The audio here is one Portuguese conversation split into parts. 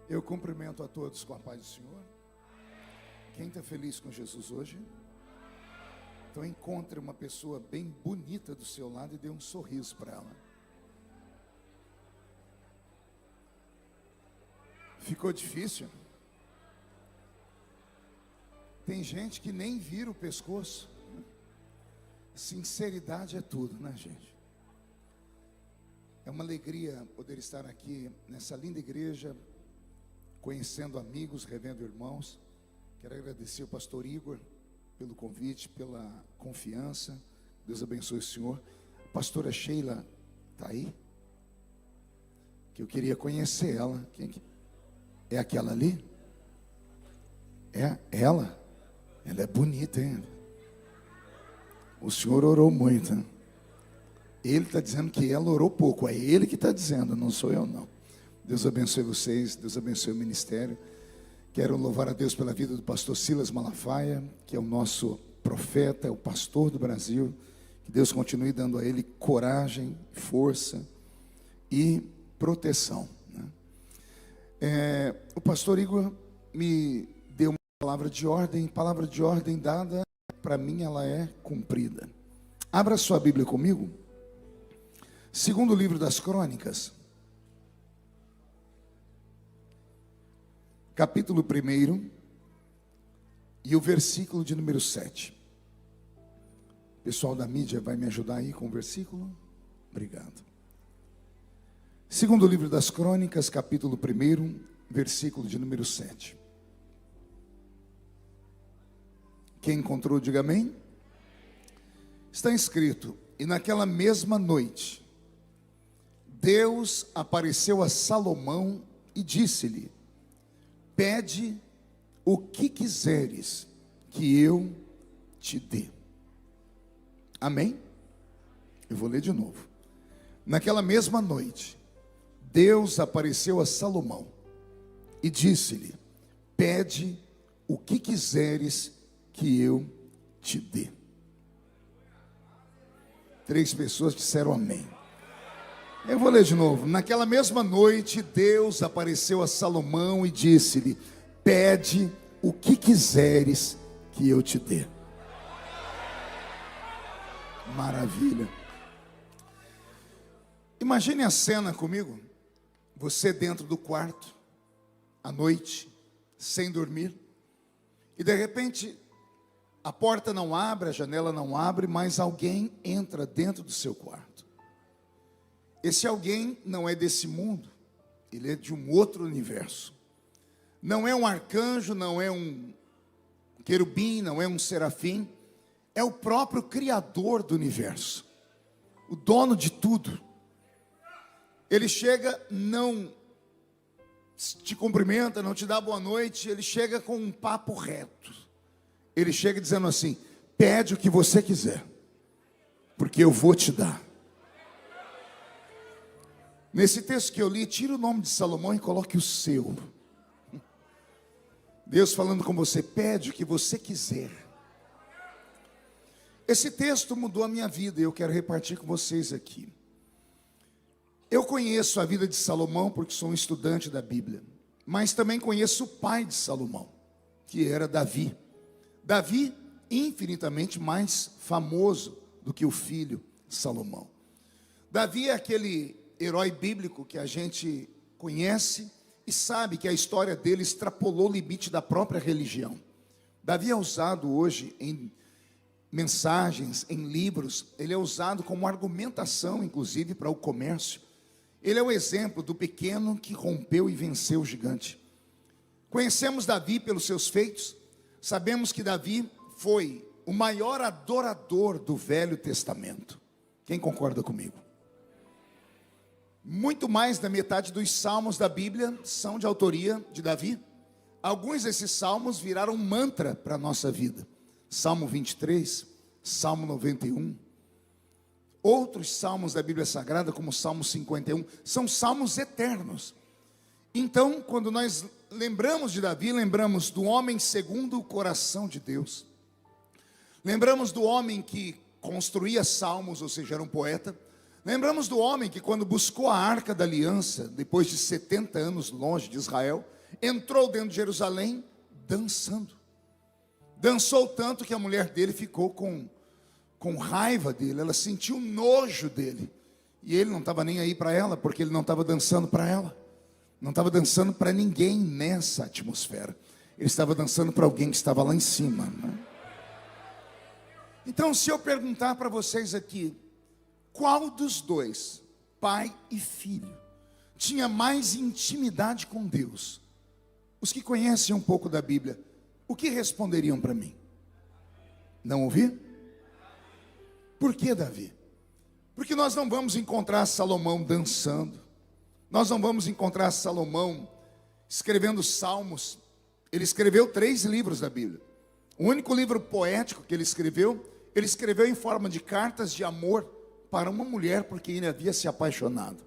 Eu cumprimento a todos com a paz do Senhor. Quem está feliz com Jesus hoje? Então encontre uma pessoa bem bonita do seu lado e dê um sorriso para ela. Ficou difícil? Tem gente que nem vira o pescoço. Sinceridade é tudo, né, gente? É uma alegria poder estar aqui nessa linda igreja, conhecendo amigos, revendo irmãos. Quero agradecer ao pastor Igor pelo convite, pela confiança. Deus abençoe o senhor. A pastora Sheila está aí? Que eu queria conhecer ela. Quem que... É aquela ali? É ela? Ela é bonita, hein? O senhor orou muito, né? Ele está dizendo que ela orou pouco. É ele que está dizendo, não sou eu não. Deus abençoe vocês, Deus abençoe o ministério. Quero louvar a Deus pela vida do pastor Silas Malafaia, que é o nosso profeta, é o pastor do Brasil. Que Deus continue dando a ele coragem, força e proteção, né? O pastor Igor me deu uma palavra de ordem dada, para mim ela é cumprida. Abra sua Bíblia comigo. Segundo livro das Crônicas, capítulo 1, e o versículo de número 7. O pessoal da mídia vai me ajudar aí com o versículo? Obrigado. Segundo livro das Crônicas, capítulo 1, versículo de número 7. Quem encontrou, diga amém. Está escrito: e naquela mesma noite, Deus apareceu a Salomão e disse-lhe: pede o que quiseres que eu te dê. Amém? Eu vou ler de novo. Naquela mesma noite, Deus apareceu a Salomão e disse-lhe: pede o que quiseres que eu te dê. 3 pessoas disseram amém. Eu vou ler de novo. Naquela mesma noite, Deus apareceu a Salomão e disse-lhe: pede o que quiseres que eu te dê. Maravilha. Imagine a cena comigo. Você dentro do quarto, à noite, sem dormir, e de repente a porta não abre, a janela não abre, mas alguém entra dentro do seu quarto. Esse alguém não é desse mundo, ele é de um outro universo. Não é um arcanjo, não é um querubim, não é um serafim, é o próprio Criador do universo, o dono de tudo. Ele chega, não te cumprimenta, não te dá boa noite, ele chega com um papo reto. Ele chega dizendo assim: pede o que você quiser, porque eu vou te dar. Nesse texto que eu li, tira o nome de Salomão e coloque o seu. Deus falando com você: pede o que você quiser. Esse texto mudou a minha vida e eu quero repartir com vocês aqui. Eu conheço a vida de Salomão porque sou um estudante da Bíblia, mas também conheço o pai de Salomão, que era Davi. Davi, infinitamente mais famoso do que o filho Salomão. Davi é aquele herói bíblico que a gente conhece e sabe que a história dele extrapolou o limite da própria religião. Davi é usado hoje em mensagens, em livros, ele é usado como argumentação, inclusive, para o comércio. Ele é o exemplo do pequeno que rompeu e venceu o gigante. Conhecemos Davi pelos seus feitos. Sabemos que Davi foi o maior adorador do Velho Testamento. Quem concorda comigo? Muito mais da metade dos salmos da Bíblia são de autoria de Davi. Alguns desses salmos viraram mantra para a nossa vida. Salmo 23, Salmo 91. Outros salmos da Bíblia Sagrada, como o Salmo 51, são salmos eternos. Então, quando nós lembramos de Davi, lembramos do homem segundo o coração de Deus. Lembramos do homem que construía salmos, ou seja, era um poeta. Lembramos do homem que, quando buscou a arca da aliança, depois de 70 anos longe de Israel, entrou dentro de Jerusalém dançando. Dançou tanto que a mulher dele ficou com raiva dele, ela sentiu nojo dele. E ele não estava nem aí para ela, porque ele não estava dançando para ela. Não estava dançando para ninguém nessa atmosfera. Ele estava dançando para alguém que estava lá em cima, né? Então, se eu perguntar para vocês aqui, qual dos dois, pai e filho, tinha mais intimidade com Deus? Os que conhecem um pouco da Bíblia, o que responderiam para mim? Não ouvi? Por que Davi? Porque nós não vamos encontrar Salomão dançando, nós não vamos encontrar Salomão escrevendo salmos. Ele escreveu 3 livros da Bíblia. O único livro poético que ele escreveu em forma de cartas de amor para uma mulher, porque ele havia se apaixonado.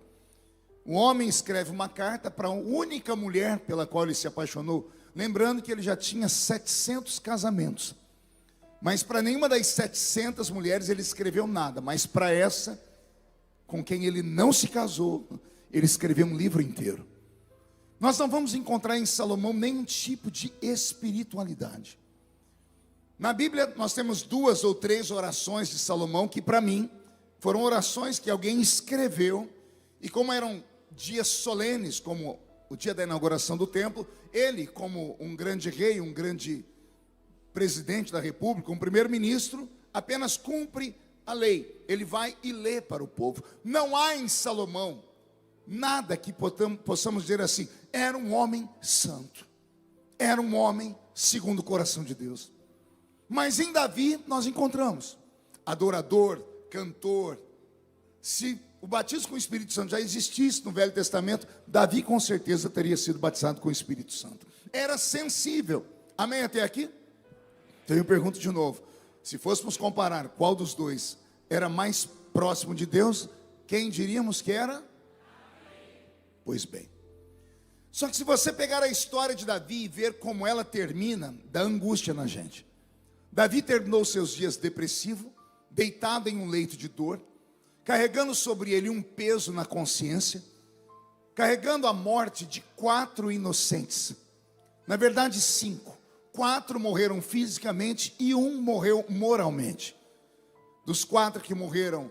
Um homem escreve uma carta para a única mulher pela qual ele se apaixonou, lembrando que ele já tinha 700 casamentos. Mas para nenhuma das 700 mulheres ele escreveu nada, mas para essa, com quem ele não se casou, ele escreveu um livro inteiro. Nós não vamos encontrar em Salomão nenhum tipo de espiritualidade. Na Bíblia nós temos 2 ou 3 orações de Salomão que para mim foram orações que alguém escreveu, e como eram dias solenes, como o dia da inauguração do templo, ele, como um grande rei, um grande presidente da república, um primeiro-ministro, apenas cumpre a lei. Ele vai e lê para o povo. Não há em Salomão nada que possamos dizer assim, era um homem santo, era um homem segundo o coração de Deus. Mas em Davi nós encontramos adorador, cantor. Se o batismo com o Espírito Santo já existisse no Velho Testamento, Davi com certeza teria sido batizado com o Espírito Santo. Era sensível. Amém até aqui? Então eu pergunto de novo, se fôssemos comparar qual dos dois era mais próximo de Deus, quem diríamos que era? Pois bem. Só que se você pegar a história de Davi e ver como ela termina, dá angústia na gente. Davi terminou seus dias depressivo, deitado em um leito de dor, carregando sobre ele um peso na consciência, carregando a morte de 4 inocentes. Na verdade, 5. 4 morreram fisicamente e 1 morreu moralmente. Dos 4 que morreram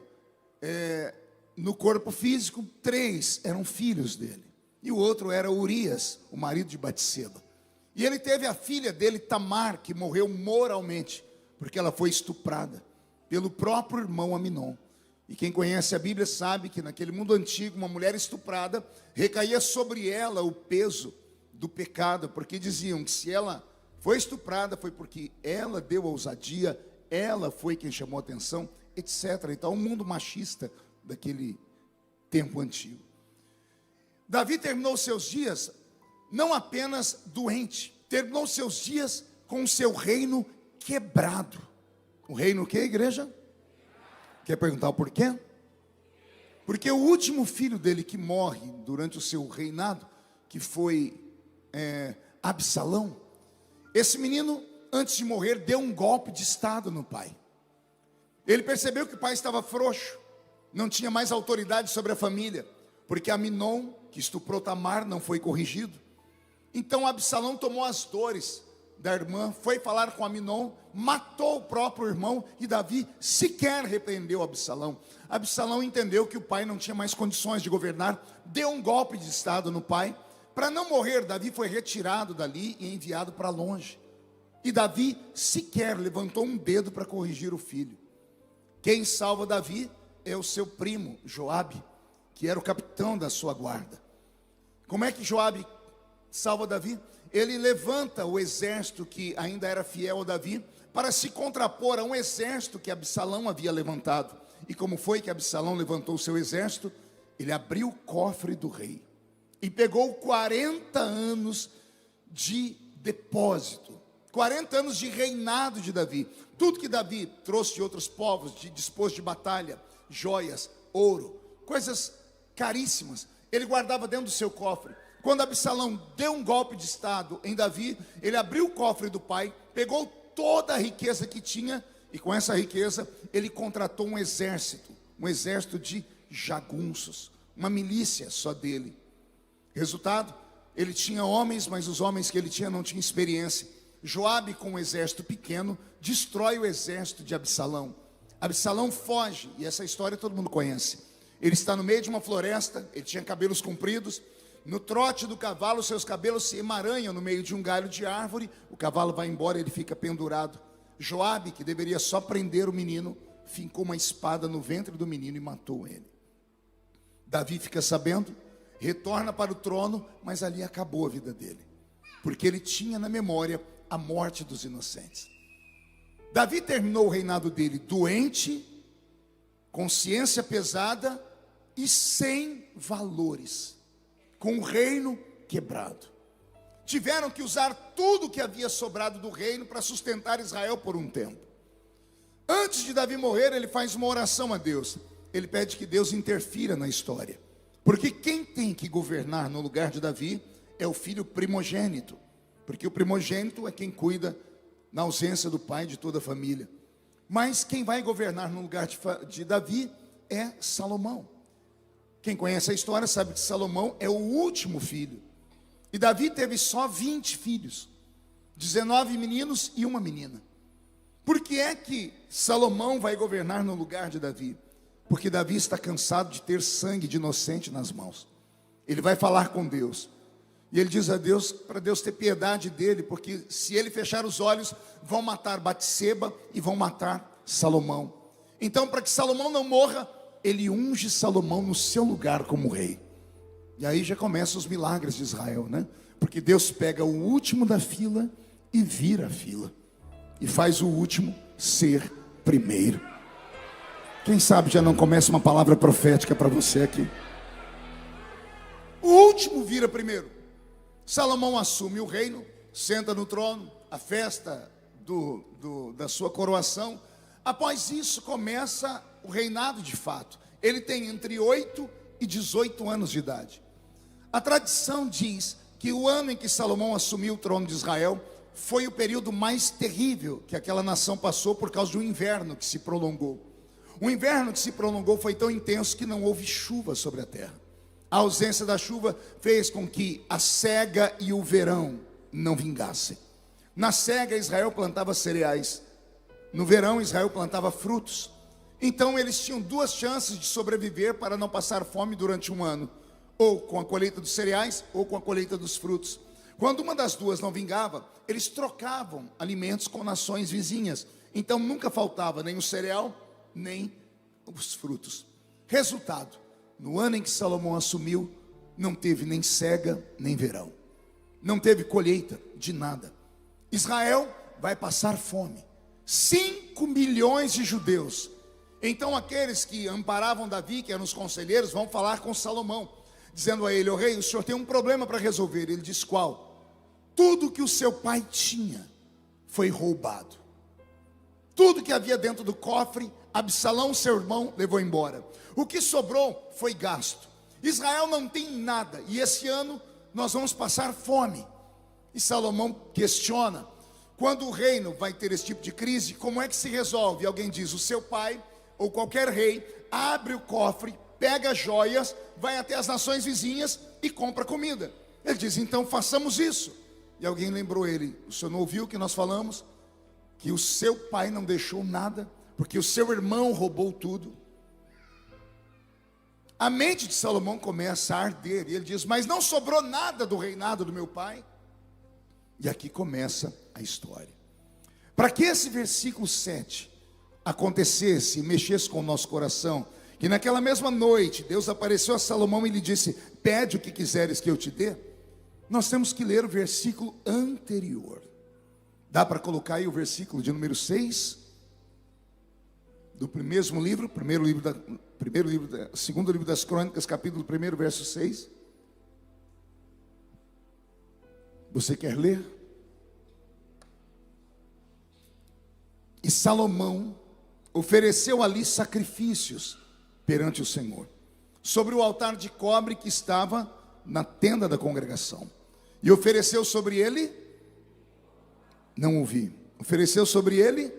no corpo físico, 3 eram filhos dele. E o outro era Urias, o marido de Batseba. E ele teve a filha dele, Tamar, que morreu moralmente, porque ela foi estuprada pelo próprio irmão Aminon. E quem conhece a Bíblia sabe que naquele mundo antigo, uma mulher estuprada, recaía sobre ela o peso do pecado, porque diziam que se ela foi estuprada, foi porque ela deu ousadia, ela foi quem chamou a atenção, etc. Então, um mundo machista daquele tempo antigo. Davi terminou seus dias não apenas doente, terminou seus dias com o seu reino quebrado. O reino o que, igreja? Quer perguntar o porquê? Porque o último filho dele que morre durante o seu reinado, que foi Absalão, esse menino, antes de morrer, deu um golpe de estado no pai. Ele percebeu que o pai estava frouxo, não tinha mais autoridade sobre a família, porque Aminon, que estuprou Tamar, não foi corrigido. Então Absalão tomou as dores da irmã, foi falar com Aminon, matou o próprio irmão, e Davi sequer repreendeu Absalão. Absalão entendeu que o pai não tinha mais condições de governar, deu um golpe de estado no pai. Para não morrer, Davi foi retirado dali e enviado para longe. E Davi sequer levantou um dedo para corrigir o filho. Quem salva Davi é o seu primo, Joabe, que era o capitão da sua guarda. Como é que Joabe salva Davi? Ele levanta o exército que ainda era fiel a Davi para se contrapor a um exército que Absalão havia levantado. E como foi que Absalão levantou o seu exército? Ele abriu o cofre do rei e pegou 40 anos de depósito, 40 anos de reinado de Davi. Tudo que Davi trouxe de outros povos, de disposto de batalha, joias, ouro, coisas caríssimas, ele guardava dentro do seu cofre. Quando Absalão deu um golpe de estado em Davi, ele abriu o cofre do pai, pegou toda a riqueza que tinha, e com essa riqueza ele contratou um exército de jagunços, uma milícia só dele. Resultado, ele tinha homens, mas os homens que ele tinha não tinham experiência. Joabe, com um exército pequeno, destrói o exército de Absalão. Absalão foge, e essa história todo mundo conhece. Ele está no meio de uma floresta, ele tinha cabelos compridos. No trote do cavalo, seus cabelos se emaranham no meio de um galho de árvore. O cavalo vai embora, ele fica pendurado. Joabe, que deveria só prender o menino, fincou uma espada no ventre do menino e matou ele. Davi fica sabendo, retorna para o trono, mas ali acabou a vida dele, porque ele tinha na memória a morte dos inocentes. Davi terminou o reinado dele doente, consciência pesada e sem valores, com o reino quebrado. Tiveram que usar tudo que havia sobrado do reino para sustentar Israel por um tempo. Antes de Davi morrer, ele faz uma oração a Deus. Ele pede que Deus interfira na história, porque quem tem que governar no lugar de Davi é o filho primogênito, porque o primogênito é quem cuida na ausência do pai de toda a família. Mas quem vai governar no lugar de Davi é Salomão. Quem conhece a história sabe que Salomão é o último filho. E Davi teve só 20 filhos, 19 meninos e uma menina. Por que é que Salomão vai governar no lugar de Davi? Porque Davi está cansado de ter sangue de inocente nas mãos. Ele vai falar com Deus. E ele diz a Deus, para Deus ter piedade dele, porque se ele fechar os olhos, vão matar Batseba e vão matar Salomão. Então, para que Salomão não morra, ele unge Salomão no seu lugar como rei. E aí já começam os milagres de Israel, né? Porque Deus pega o último da fila e vira a fila, e faz o último ser primeiro. Quem sabe já não começa uma palavra profética para você aqui. O último vira primeiro. Salomão assume o reino, senta no trono, a festa da sua coroação. Após isso começa o reinado de fato. Ele tem entre 8 e 18 anos de idade. A tradição diz que o ano em que Salomão assumiu o trono de Israel foi o período mais terrível que aquela nação passou, por causa do inverno que se prolongou. O inverno que se prolongou foi tão intenso que não houve chuva sobre a terra. A ausência da chuva fez com que a cega e o verão não vingassem. Na cega, Israel plantava cereais. No verão, Israel plantava frutos. Então eles tinham duas chances de sobreviver para não passar fome durante um ano, ou com a colheita dos cereais, ou com a colheita dos frutos. Quando uma das duas não vingava, eles trocavam alimentos com nações vizinhas. Então nunca faltava nem o cereal, nem os frutos. Resultado, no ano em que Salomão assumiu, não teve nem cega, nem verão. Não teve colheita de nada. Israel vai passar fome. 5 milhões de judeus. Então aqueles que amparavam Davi, que eram os conselheiros, vão falar com Salomão, dizendo a ele: ó rei, o senhor tem um problema para resolver. Ele diz: qual? Tudo que o seu pai tinha foi roubado. Tudo que havia dentro do cofre, Absalão, seu irmão, levou embora. O que sobrou foi gasto. Israel não tem nada, e esse ano nós vamos passar fome. E Salomão questiona: quando o reino vai ter esse tipo de crise, como é que se resolve? E alguém diz: o seu pai, ou qualquer rei, abre o cofre, pega joias, vai até as nações vizinhas e compra comida. Ele diz: então façamos isso. E alguém lembrou ele: o senhor não ouviu o que nós falamos? Que o seu pai não deixou nada, porque o seu irmão roubou tudo. A mente de Salomão começa a arder, e ele diz: mas não sobrou nada do reinado do meu pai. E aqui começa a história. Para que esse versículo 7 acontecesse e mexesse com o nosso coração, que naquela mesma noite Deus apareceu a Salomão e lhe disse: pede o que quiseres que eu te dê, nós temos que ler o versículo anterior. Dá para colocar aí o versículo de número 6 do mesmo livro, segundo livro das Crônicas, capítulo 1, verso 6. Você quer ler? E Salomão ofereceu ali sacrifícios perante o Senhor, sobre o altar de cobre que estava na tenda da congregação. E ofereceu sobre ele, não ouvi, ofereceu sobre ele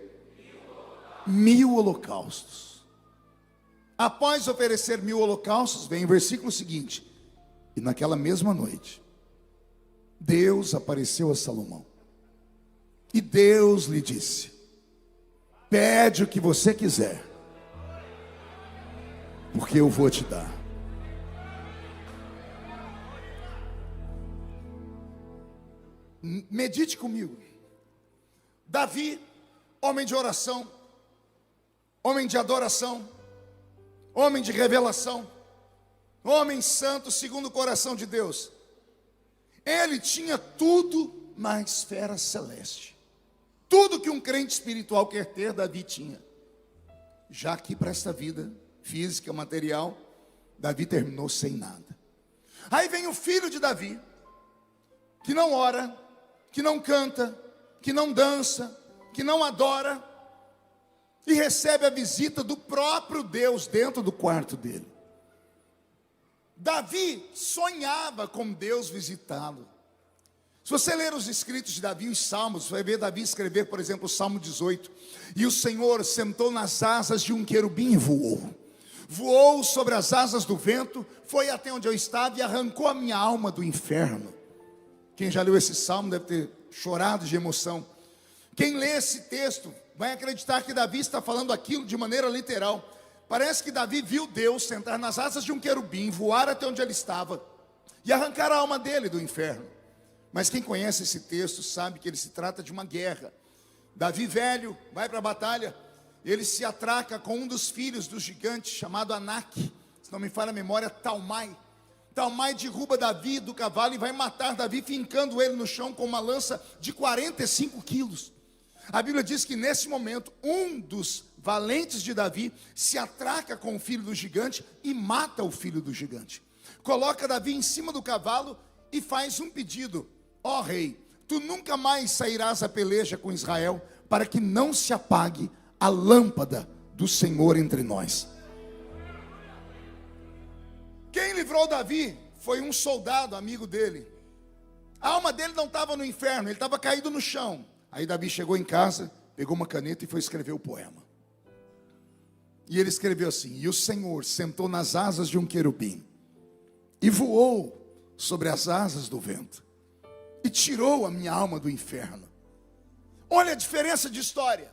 1000 holocaustos. Após oferecer 1000 holocaustos, vem o versículo seguinte: e naquela mesma noite, Deus apareceu a Salomão. E Deus lhe disse: pede o que você quiser, porque eu vou te dar. Medite comigo. Davi, homem de oração, homem de adoração, homem de revelação, homem santo segundo o coração de Deus. Ele tinha tudo na esfera celeste. Tudo que um crente espiritual quer ter, Davi tinha. Já que para esta vida física, material, Davi terminou sem nada. Aí vem o filho de Davi, que não ora, que não canta, que não dança, que não adora, e recebe a visita do próprio Deus dentro do quarto dele. Davi sonhava com Deus visitá-lo. Se você ler os escritos de Davi, os salmos, você vai ver Davi escrever, por exemplo, o Salmo 18. E o Senhor sentou nas asas de um querubim e voou. Voou sobre as asas do vento, foi até onde eu estava e arrancou a minha alma do inferno. Quem já leu esse salmo deve ter chorado de emoção. Quem lê esse texto vai acreditar que Davi está falando aquilo de maneira literal. Parece que Davi viu Deus sentar nas asas de um querubim, voar até onde ele estava e arrancar a alma dele do inferno. Mas quem conhece esse texto sabe que ele se trata de uma guerra. Davi velho vai para a batalha, ele se atraca com um dos filhos do gigante chamado Anak, se não me falha a memória, Talmai. Talmai derruba Davi do cavalo e vai matar Davi, fincando ele no chão com uma lança de 45 quilos. A Bíblia diz que nesse momento, um dos valentes de Davi se atraca com o filho do gigante e mata o filho do gigante. Coloca Davi em cima do cavalo e faz um pedido: ó rei, tu nunca mais sairás a peleja com Israel, para que não se apague a lâmpada do Senhor entre nós. Quem livrou Davi foi um soldado amigo dele. A alma dele não estava no inferno, ele estava caído no chão. Aí Davi chegou em casa, pegou uma caneta e foi escrever o poema. E ele escreveu assim: e o Senhor sentou nas asas de um querubim e voou sobre as asas do vento e tirou a minha alma do inferno. Olha a diferença de história.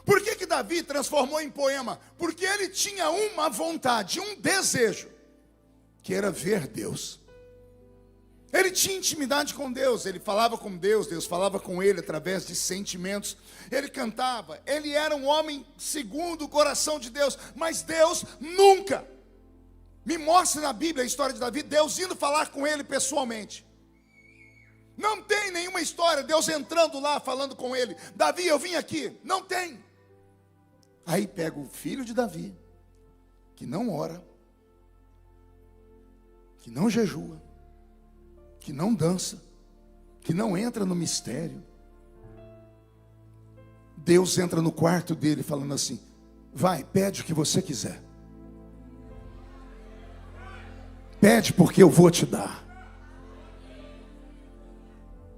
Por que Davi transformou em poema? Porque ele tinha uma vontade, um desejo, que era ver Deus. Ele tinha intimidade com Deus, ele falava com Deus, Deus falava com ele através de sentimentos. Ele cantava, ele era um homem segundo o coração de Deus, mas Deus nunca me mostra na Bíblia a história de Davi, Deus indo falar com ele pessoalmente. Não tem nenhuma história, Deus entrando lá falando com ele: Davi, eu vim aqui. Não tem. Aí pega o filho de Davi, que não ora, que não jejua, que não dança, que não entra no mistério. Deus entra no quarto dele falando assim: vai, pede o que você quiser. Pede porque eu vou te dar.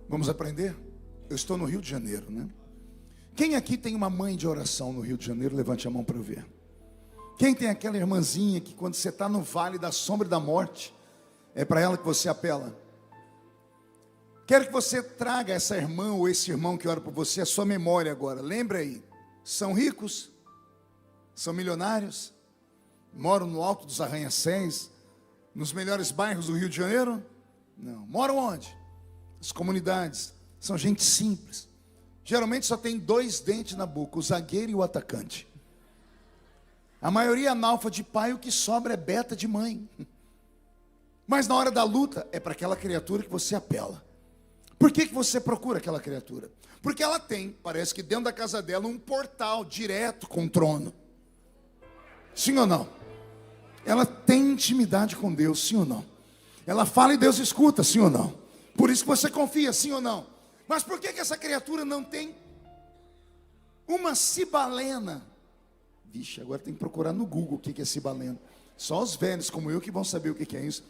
Vamos aprender? Eu estou no Rio de Janeiro, né? Quem aqui tem uma mãe de oração no Rio de Janeiro? Levante a mão para eu ver. Quem tem aquela irmãzinha que quando você está no vale da sombra da morte, é para ela que você apela? Quero que você traga essa irmã ou esse irmão que ora por você a sua memória agora. Lembre aí, são ricos? São milionários? Moram no alto dos arranha-céus? Nos melhores bairros do Rio de Janeiro? Não. Moram onde? As comunidades. São gente simples. Geralmente só tem 2 dentes na boca, o zagueiro e o atacante. A maioria é analfa de pai, o que sobra é beta de mãe. Mas na hora da luta, é para aquela criatura que você apela. Por que você procura aquela criatura? Porque ela tem, parece que dentro da casa dela, um portal direto com o trono. Sim ou não? Ela tem intimidade com Deus, sim ou não? Ela fala e Deus escuta, sim ou não? Por isso que você confia, sim ou não? Mas por que essa criatura não tem uma cibalena? Vixe, agora tem que procurar no Google o que é cibalena. Só os velhos como eu que vão saber o que é isso.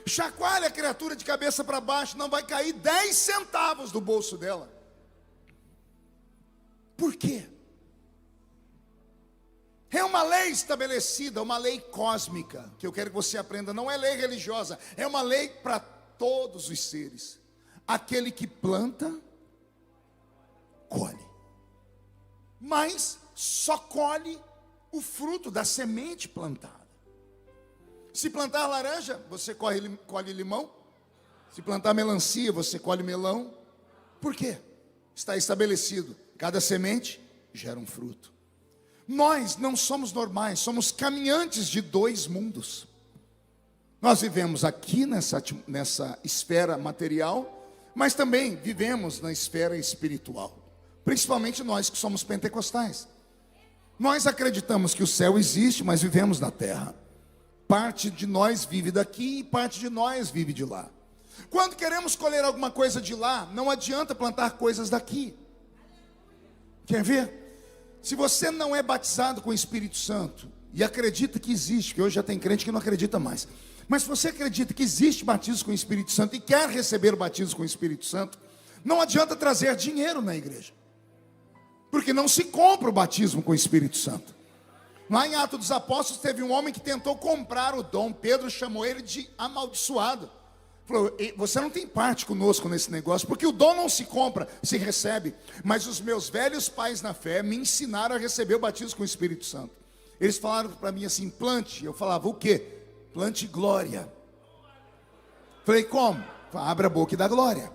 Chacoalha a criatura de cabeça para baixo, não vai cair 10 centavos do bolso dela. Por quê? É uma lei estabelecida, uma lei cósmica, que eu quero que você aprenda. Não é lei religiosa, é uma lei para todos os seres. Aquele que planta, colhe. Mas só colhe o fruto da semente plantada. Se plantar laranja, você colhe limão. Se plantar melancia, você colhe melão. Por quê? Está estabelecido, cada semente gera um fruto. Nós não somos normais, somos caminhantes de dois mundos. Nós vivemos aqui nessa esfera material, mas também vivemos na esfera espiritual. Principalmente nós que somos pentecostais. Nós acreditamos que o céu existe, mas vivemos na terra. Parte de nós vive daqui e parte de nós vive de lá. Quando queremos colher alguma coisa de lá, não adianta plantar coisas daqui. Quer ver? Se você não é batizado com o Espírito Santo e acredita que existe, que hoje já tem crente que não acredita mais, mas se você acredita que existe batismo com o Espírito Santo e quer receber o batismo com o Espírito Santo, não adianta trazer dinheiro na igreja, porque não se compra o batismo com o Espírito Santo. Lá em Atos dos Apóstolos teve um homem que tentou comprar o dom. Pedro chamou ele de amaldiçoado. Falou: você não tem parte conosco nesse negócio, porque o dom não se compra, se recebe. Mas os meus velhos pais na fé me ensinaram a receber o batismo com o Espírito Santo. Eles falaram para mim assim: plante. Eu falava: o quê? Plante glória. Falei: como? Abre a boca e dá glória.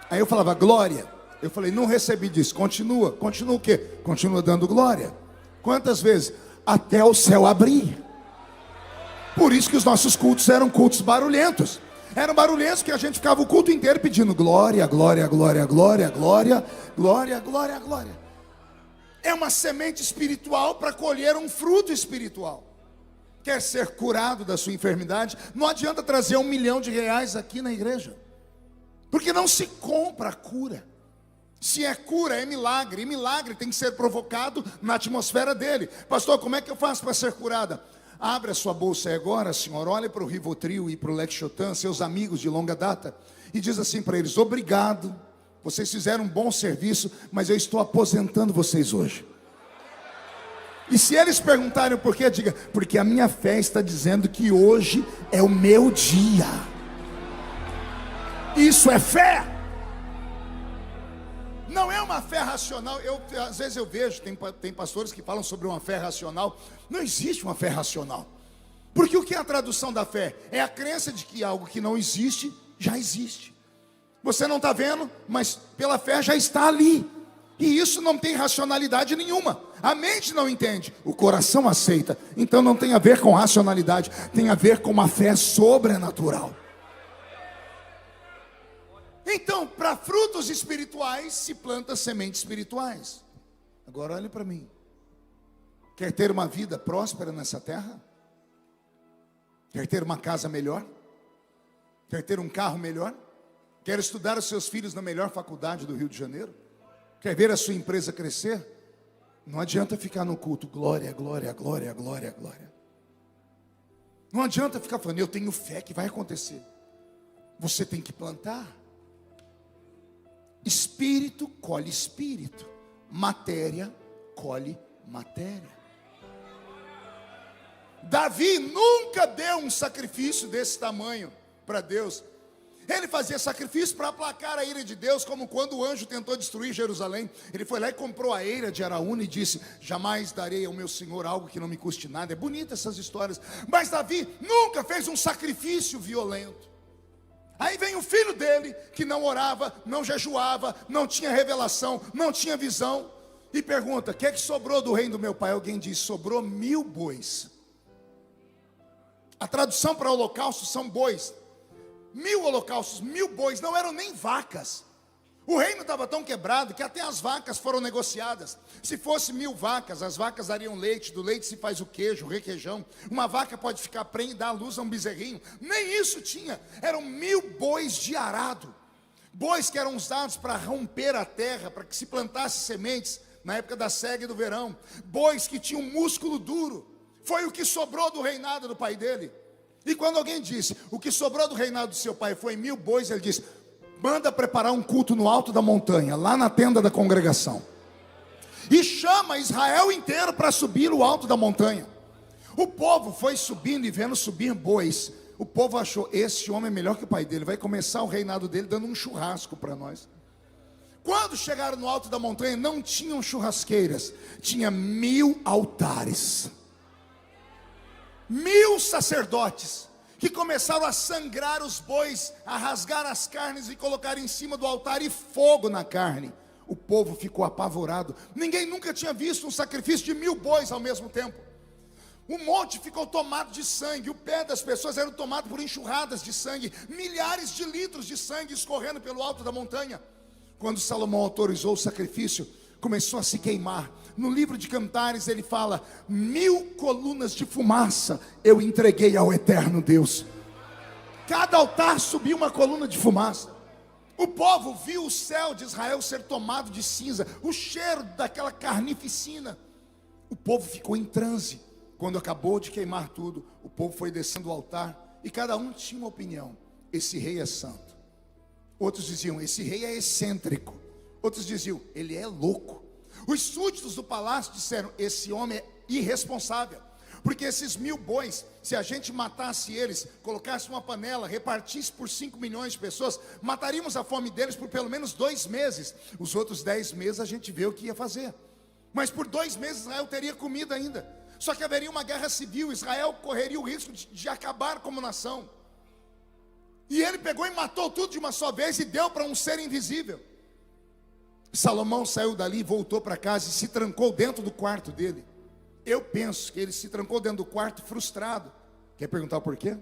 Aí eu falava: glória. Eu falei: não recebi disso. Continua o quê? Continua dando glória. Quantas vezes? Até o céu abrir. Por isso que os nossos cultos eram cultos barulhentos. Eram barulhentos que a gente ficava o culto inteiro pedindo glória, glória, glória, glória, glória, glória, glória, glória. É uma semente espiritual para colher um fruto espiritual. Quer ser curado da sua enfermidade? Não adianta trazer R$1 milhão aqui na igreja, porque não se compra a cura. Se é cura, é milagre. E milagre tem que ser provocado na atmosfera dele. Pastor, como é que eu faço para ser curada? Abre a sua bolsa aí agora, senhor. Olha para o Rivotril e para o Lexotan, seus amigos de longa data, e diz assim para eles: obrigado, vocês fizeram um bom serviço, mas eu estou aposentando vocês hoje. E se eles perguntarem o porquê, diga: porque a minha fé está dizendo que hoje é o meu dia. Isso é fé. Não é uma fé racional. Às vezes eu vejo, tem pastores que falam sobre uma fé racional. Não existe uma fé racional. Porque o que é a tradução da fé? É a crença de que algo que não existe, já existe. Você não está vendo, mas pela fé já está ali. E isso não tem racionalidade nenhuma. A mente não entende, o coração aceita. Então não tem a ver com racionalidade, tem a ver com uma fé sobrenatural. Então, para frutos espirituais, se planta sementes espirituais. Agora olhe para mim. Quer ter uma vida próspera nessa terra? Quer ter uma casa melhor? Quer ter um carro melhor? Quer estudar os seus filhos na melhor faculdade do Rio de Janeiro? Quer ver a sua empresa crescer? Não adianta ficar no culto, glória, glória, glória, glória, glória. Não adianta ficar falando: eu tenho fé que vai acontecer. Você tem que plantar. Espírito colhe espírito, matéria colhe matéria. Davi nunca deu um sacrifício desse tamanho para Deus. Ele fazia sacrifício para aplacar a ira de Deus, como quando o anjo tentou destruir Jerusalém. Ele foi lá e comprou a eira de Araúna e disse: jamais darei ao meu Senhor algo que não me custe nada. É bonita essas histórias. Mas Davi nunca fez um sacrifício violento. Aí vem o filho dele, que não orava, não jejuava, não tinha revelação, não tinha visão, e pergunta: o que é que sobrou do reino do meu pai? Alguém diz: sobrou 1000 bois. A tradução para holocausto são bois. 1000 holocaustos, 1000 bois, não eram nem vacas. O reino estava tão quebrado que até as vacas foram negociadas. Se fosse 1000 vacas, as vacas dariam leite, do leite se faz o queijo, o requeijão. Uma vaca pode ficar prenha e dar à luz a um bezerrinho. Nem isso tinha. Eram 1000 bois de arado. Bois que eram usados para romper a terra, para que se plantasse sementes na época da cega e do verão. Bois que tinham músculo duro. Foi o que sobrou do reinado do pai dele. E quando alguém disse: o que sobrou do reinado do seu pai foi 1000 bois, ele disse: manda preparar um culto no alto da montanha, lá na tenda da congregação. E chama Israel inteiro para subir o alto da montanha. O povo foi subindo e vendo subir bois. o povo achou, esse homem é melhor que o pai dele, vai começar o reinado dele dando um churrasco para nós. Quando chegaram no alto da montanha, não tinham churrasqueiras, tinha 1000 altares, 1000 sacerdotes, que começaram a sangrar os bois, a rasgar as carnes e colocar em cima do altar, e fogo na carne. O povo ficou apavorado, ninguém nunca tinha visto um sacrifício de 1000 bois ao mesmo tempo. O monte ficou tomado de sangue, o pé das pessoas era tomado por enxurradas de sangue, milhares de litros de sangue escorrendo pelo alto da montanha. Quando Salomão autorizou o sacrifício, começou a se queimar. No livro de Cantares ele fala: 1000 colunas de fumaça eu entreguei ao eterno Deus. Cada altar subia uma coluna de fumaça. O povo viu o céu de Israel ser tomado de cinza, o cheiro daquela carnificina. O povo ficou em transe. Quando acabou de queimar tudo, o povo foi descendo o altar, e cada um tinha uma opinião. Esse rei é santo. Outros diziam, esse rei é excêntrico. Outros diziam, ele é louco. Os súditos do palácio disseram, esse homem é irresponsável. Porque esses 1000 bois, se a gente matasse eles, colocasse uma panela, repartisse por 5 milhões de pessoas, mataríamos a fome deles por pelo menos 2 meses. Os outros 10 meses a gente vê o que ia fazer. Mas por 2 meses Israel teria comida ainda. Só que haveria uma guerra civil, Israel correria o risco de acabar como nação. E ele pegou e matou tudo de uma só vez e deu para um ser invisível. Salomão saiu dali e voltou para casa e se trancou dentro do quarto dele. Eu penso que ele se trancou dentro do quarto frustrado. Quer perguntar por quê?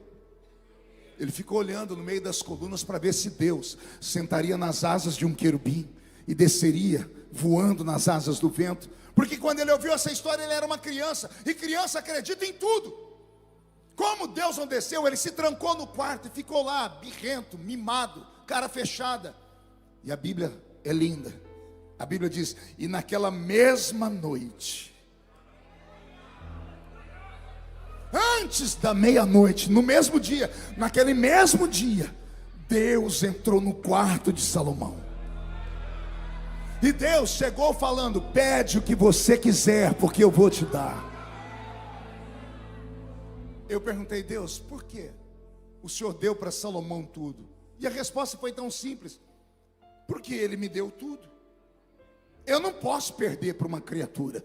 Ele ficou olhando no meio das colunas para ver se Deus sentaria nas asas de um querubim e desceria voando nas asas do vento. Porque quando ele ouviu essa história, ele era uma criança, e criança acredita em tudo. Como Deus não desceu, ele se trancou no quarto e ficou lá, birrento, mimado, cara fechada. E a Bíblia é linda. A Bíblia diz, e naquela mesma noite, antes da meia-noite, no mesmo dia, naquele mesmo dia, Deus entrou no quarto de Salomão. E Deus chegou falando, pede o que você quiser, porque eu vou te dar. Eu perguntei, Deus, por que o Senhor deu para Salomão tudo? E a resposta foi tão simples, porque ele me deu tudo. Eu não posso perder para uma criatura.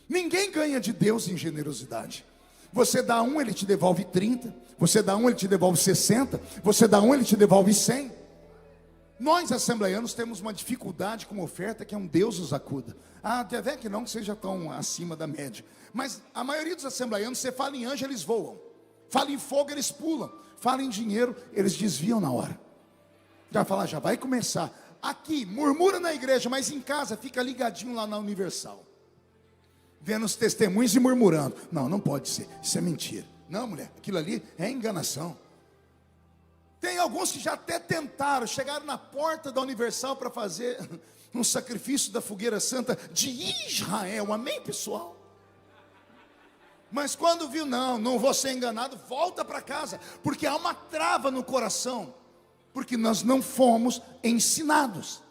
Ninguém ganha de Deus em generosidade. Você dá um, ele te devolve 30. Você dá um, ele te devolve 60. Você dá um, ele te devolve 100. Nós assembleianos temos uma dificuldade com oferta, que é um Deus os acuda. Até que não seja tão acima da média. Mas a maioria dos assembleianos, você fala em anjo, eles voam. Fala em fogo, eles pulam. Fala em dinheiro, eles desviam na hora. Já falar, já vai começar. Aqui, murmura na igreja, mas em casa fica ligadinho lá na Universal. Vendo os testemunhos e murmurando. Não, não pode ser, isso é mentira. Não, mulher, aquilo ali é enganação. Tem alguns que já até tentaram, chegaram na porta da Universal para fazer um sacrifício da fogueira santa de Israel, amém, pessoal? Mas quando viu, não vou ser enganado, volta para casa, porque há uma trava no coração, porque nós não fomos ensinados.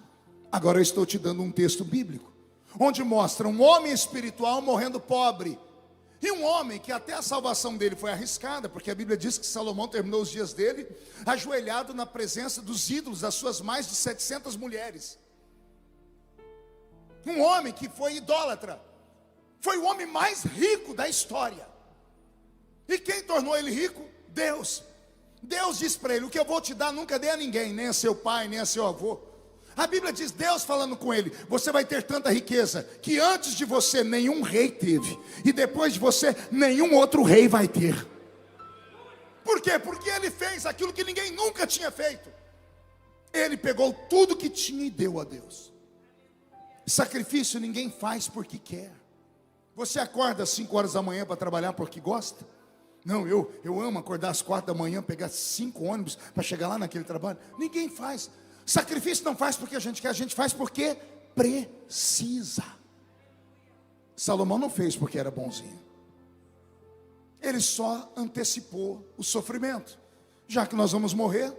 Agora eu estou te dando um texto bíblico, onde mostra um homem espiritual morrendo pobre, e um homem que até a salvação dele foi arriscada, porque a Bíblia diz que Salomão terminou os dias dele ajoelhado na presença dos ídolos das suas mais de 700 mulheres. Um homem que foi idólatra, foi o homem mais rico da história. E quem tornou ele rico? Deus. Deus disse para ele, o que eu vou te dar nunca dei a ninguém, nem a seu pai, nem a seu avô. A Bíblia diz, Deus falando com ele, você vai ter tanta riqueza, que antes de você nenhum rei teve, e depois de você nenhum outro rei vai ter. Por quê? Porque ele fez aquilo que ninguém nunca tinha feito. Ele pegou tudo que tinha e deu a Deus. Sacrifício ninguém faz porque quer. Você acorda às 5 horas da manhã para trabalhar porque gosta? Não, eu amo acordar às 4 da manhã, pegar 5 ônibus para chegar lá naquele trabalho. Ninguém faz. Sacrifício não faz porque a gente quer, a gente faz porque precisa. Salomão não fez porque era bonzinho. Ele só antecipou o sofrimento. Já que nós vamos morrer,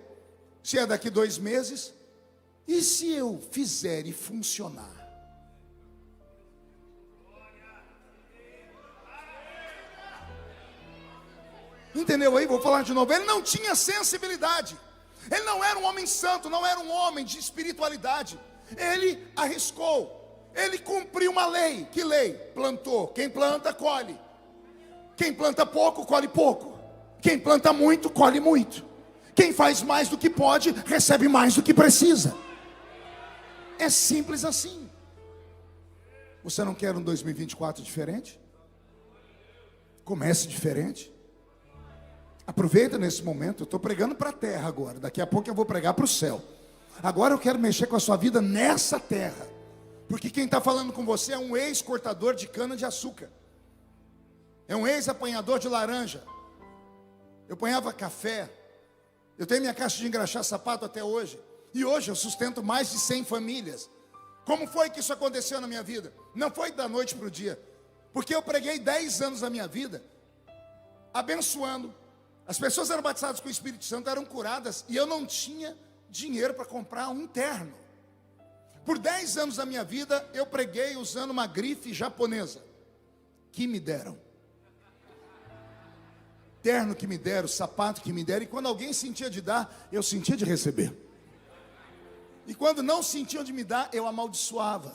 se é daqui 2 meses, e se eu fizer e funcionar? Entendeu aí? Vou falar de novo. Ele não tinha sensibilidade. Ele não era um homem santo, não era um homem de espiritualidade. Ele arriscou. Ele cumpriu uma lei. Que lei? Plantou. Quem planta, colhe. Quem planta pouco, colhe pouco. Quem planta muito, colhe muito. Quem faz mais do que pode, recebe mais do que precisa. É simples assim. Você não quer um 2024 diferente? Comece diferente. Aproveita nesse momento. Eu estou pregando para a terra agora. Daqui a pouco eu vou pregar para o céu. Agora eu quero mexer com a sua vida nessa terra. Porque quem está falando com você é um ex-cortador de cana de açúcar. É um ex-apanhador de laranja. Eu apanhava café. Eu tenho minha caixa de engraxar sapato até hoje. E hoje eu sustento mais de 100 famílias. Como foi que isso aconteceu na minha vida? Não foi da noite para o dia. Porque eu preguei 10 anos da minha vida abençoando. As pessoas eram batizadas com o Espírito Santo, eram curadas. E eu não tinha dinheiro para comprar um terno. Por 10 anos da minha vida, eu preguei usando uma grife japonesa. Que me deram. Terno que me deram, sapato que me deram. E quando alguém sentia de dar, eu sentia de receber. E quando não sentiam de me dar, eu amaldiçoava.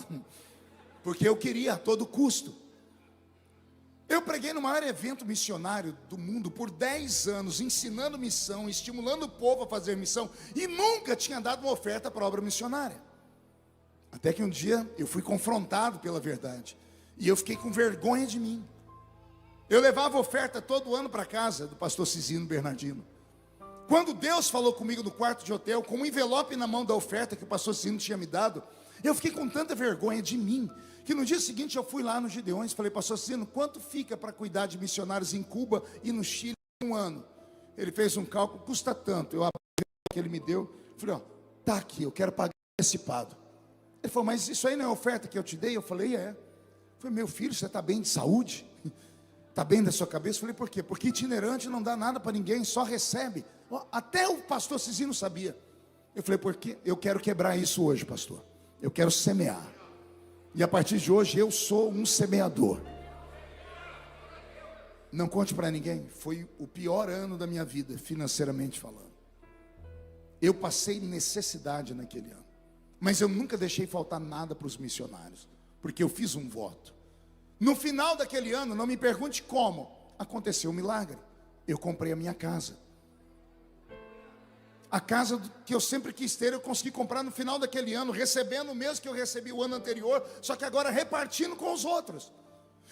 Porque eu queria a todo custo. Eu preguei no maior evento missionário do mundo por 10 anos, ensinando missão, estimulando o povo a fazer missão. E nunca tinha dado uma oferta para a obra missionária. Até que um dia eu fui confrontado pela verdade. E eu fiquei com vergonha de mim. Eu levava oferta todo ano para casa do pastor Cisino Bernardino. Quando Deus falou comigo no quarto de hotel, com um envelope na mão da oferta que o pastor Cisino tinha me dado, eu fiquei com tanta vergonha de mim, que no dia seguinte eu fui lá no Gideões e falei: pastor Cisino, quanto fica para cuidar de missionários em Cuba e no Chile em um ano? Ele fez um cálculo, custa tanto. Eu abri o que ele me deu, falei: ó, tá aqui, eu quero pagar antecipado. Ele falou: mas isso aí não é oferta que eu te dei? Eu falei: é. Eu falei: meu filho, você está bem de saúde? Está bem da sua cabeça? Eu falei: por quê? Porque itinerante não dá nada para ninguém, só recebe. Até o pastor Cisino sabia. Eu falei: porque eu quero quebrar isso hoje, pastor. Eu quero semear. E a partir de hoje eu sou um semeador. Não conte para ninguém. Foi o pior ano da minha vida, financeiramente falando. Eu passei necessidade naquele ano. Mas eu nunca deixei faltar nada para os missionários. Porque eu fiz um voto. No final daquele ano, não me pergunte como, aconteceu um milagre. Eu comprei a minha casa. A casa que eu sempre quis ter, eu consegui comprar no final daquele ano, recebendo o mesmo que eu recebi o ano anterior, só que agora repartindo com os outros.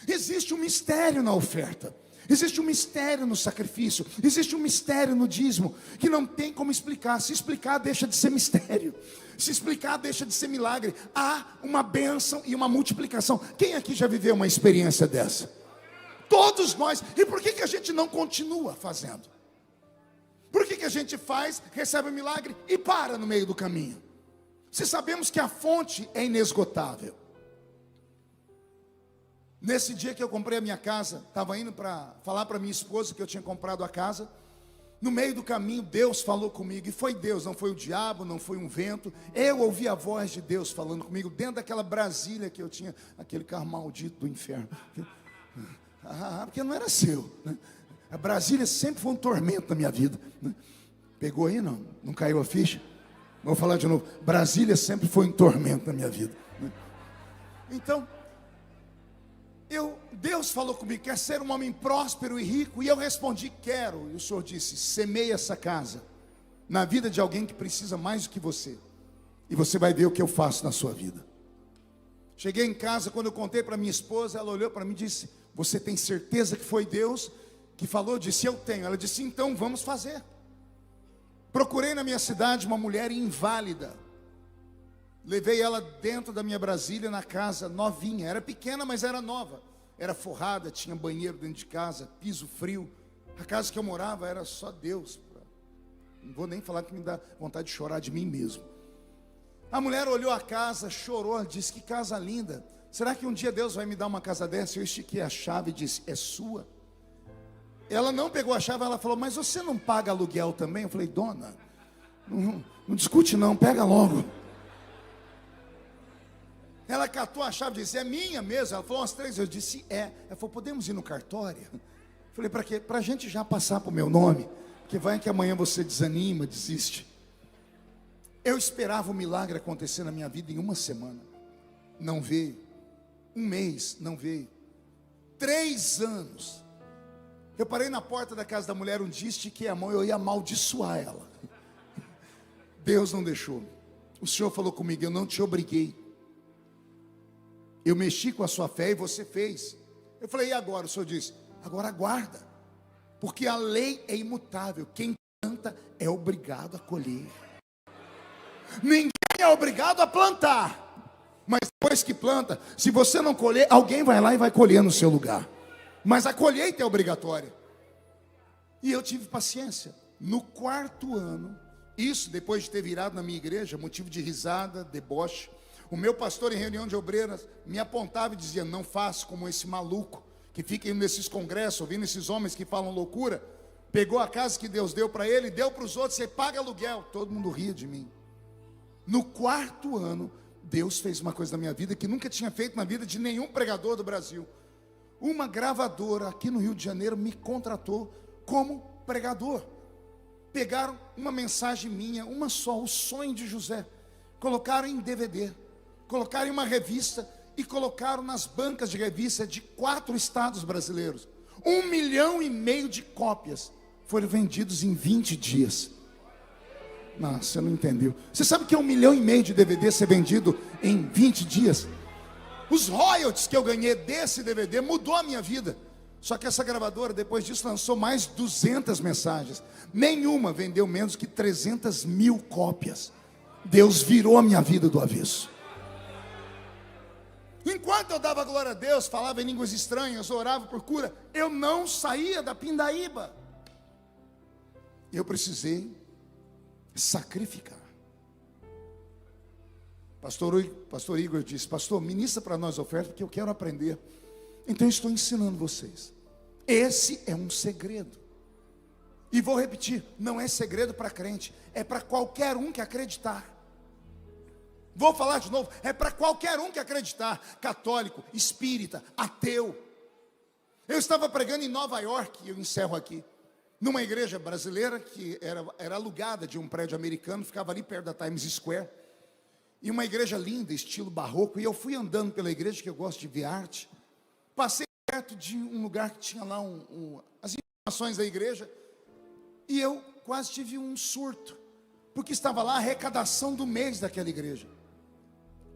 Existe um mistério na oferta. Existe um mistério no sacrifício. Existe um mistério no dízimo que não tem como explicar. Se explicar, deixa de ser mistério. Se explicar, deixa de ser milagre. Há uma bênção e uma multiplicação. Quem aqui já viveu uma experiência dessa? Todos nós. E por que a gente não continua fazendo? Por que a gente faz, recebe o milagre e para no meio do caminho? Se sabemos que a fonte é inesgotável. Nesse dia que eu comprei a minha casa, estava indo para falar para minha esposa que eu tinha comprado a casa. No meio do caminho, Deus falou comigo. E foi Deus, não foi o diabo, não foi um vento. Eu ouvi a voz de Deus falando comigo dentro daquela Brasília que eu tinha. Aquele carro maldito do inferno. Porque não era seu, né? A Brasília sempre foi um tormento na minha vida, né? Pegou aí, não? Não caiu a ficha? Vou falar de novo. Brasília sempre foi um tormento na minha vida, né? Então, Deus falou comigo: quer ser um homem próspero e rico? E eu respondi: quero. E o Senhor disse: semeie essa casa na vida de alguém que precisa mais do que você, e você vai ver o que eu faço na sua vida. Cheguei em casa, quando eu contei para minha esposa, ela olhou para mim e disse: você tem certeza que foi Deus que falou? Eu disse: eu tenho. Ela disse: então vamos fazer. Procurei na minha cidade uma mulher inválida. Levei ela dentro da minha Brasília, na casa, novinha. Era pequena, mas era nova. Era forrada, tinha banheiro dentro de casa, piso frio. A casa que eu morava era só Deus. Não vou nem falar que me dá vontade de chorar de mim mesmo. A mulher olhou a casa, chorou, disse: que casa linda. Será que um dia Deus vai me dar uma casa dessa? Eu estiquei a chave e disse: é sua. Ela não pegou a chave, ela falou: mas você não paga aluguel também? Eu falei: dona, não discute não, pega logo. Ela catou a chave e disse: é minha mesmo. Ela falou umas 3 vezes. Eu disse: é. Ela falou: podemos ir no cartório? Eu Falei, para quê? Para a gente já passar para o meu nome, que vai que amanhã você desanima, desiste. Eu esperava o milagre acontecer na minha vida em uma semana. Não veio. Um mês, não veio. 3 anos. Eu parei na porta da casa da mulher um dia, estiquei a mão, eu ia amaldiçoar ela. Deus não deixou. O Senhor falou comigo, eu não te obriguei. Eu mexi com a sua fé e você fez. Eu falei, e agora? O Senhor disse, agora aguarda. Porque a lei é imutável. Quem planta é obrigado a colher. Ninguém é obrigado a plantar. Mas depois que planta, se você não colher, alguém vai lá e vai colher no seu lugar. Mas a colheita é obrigatória. E eu tive paciência. No 4º ano, isso depois de ter virado na minha igreja, motivo de risada, deboche, o meu pastor em reunião de obreiras me apontava e dizia, não faça como esse maluco, que fica indo nesses congressos, ouvindo esses homens que falam loucura. Pegou a casa que Deus deu para ele, deu para os outros, você paga aluguel. Todo mundo ria de mim. No 4º ano, Deus fez uma coisa na minha vida que nunca tinha feito na vida de nenhum pregador do Brasil. Uma gravadora aqui no Rio de Janeiro me contratou como pregador. Pegaram uma mensagem minha, uma só, o sonho de José, colocaram em DVD, colocaram em uma revista e colocaram nas bancas de revista de 4 estados brasileiros. 1,5 milhão de cópias foram vendidos em 20 dias. Não, você não entendeu. Você sabe que é 1,5 milhão de DVD ser vendido em 20 dias? Os royalties que eu ganhei desse DVD mudou a minha vida. Só que essa gravadora, depois disso, lançou mais 200 mensagens. Nenhuma vendeu menos que 300 mil cópias. Deus virou a minha vida do avesso. Enquanto eu dava glória a Deus, falava em línguas estranhas, orava por cura, eu não saía da pindaíba. Eu precisei sacrificar. Pastor Igor disse, pastor, ministra para nós a oferta, porque eu quero aprender. Então eu estou ensinando vocês. Esse é um segredo. E vou repetir, não é segredo para crente, é para qualquer um que acreditar. Vou falar de novo, é para qualquer um que acreditar, católico, espírita, ateu. Eu estava pregando em Nova York, e eu encerro aqui, numa igreja brasileira que era alugada de um prédio americano, ficava ali perto da Times Square, e uma igreja linda, estilo barroco, e eu fui andando pela igreja, que eu gosto de ver arte, passei perto de um lugar que tinha lá as informações da igreja, e eu quase tive um surto, porque estava lá a arrecadação do mês daquela igreja,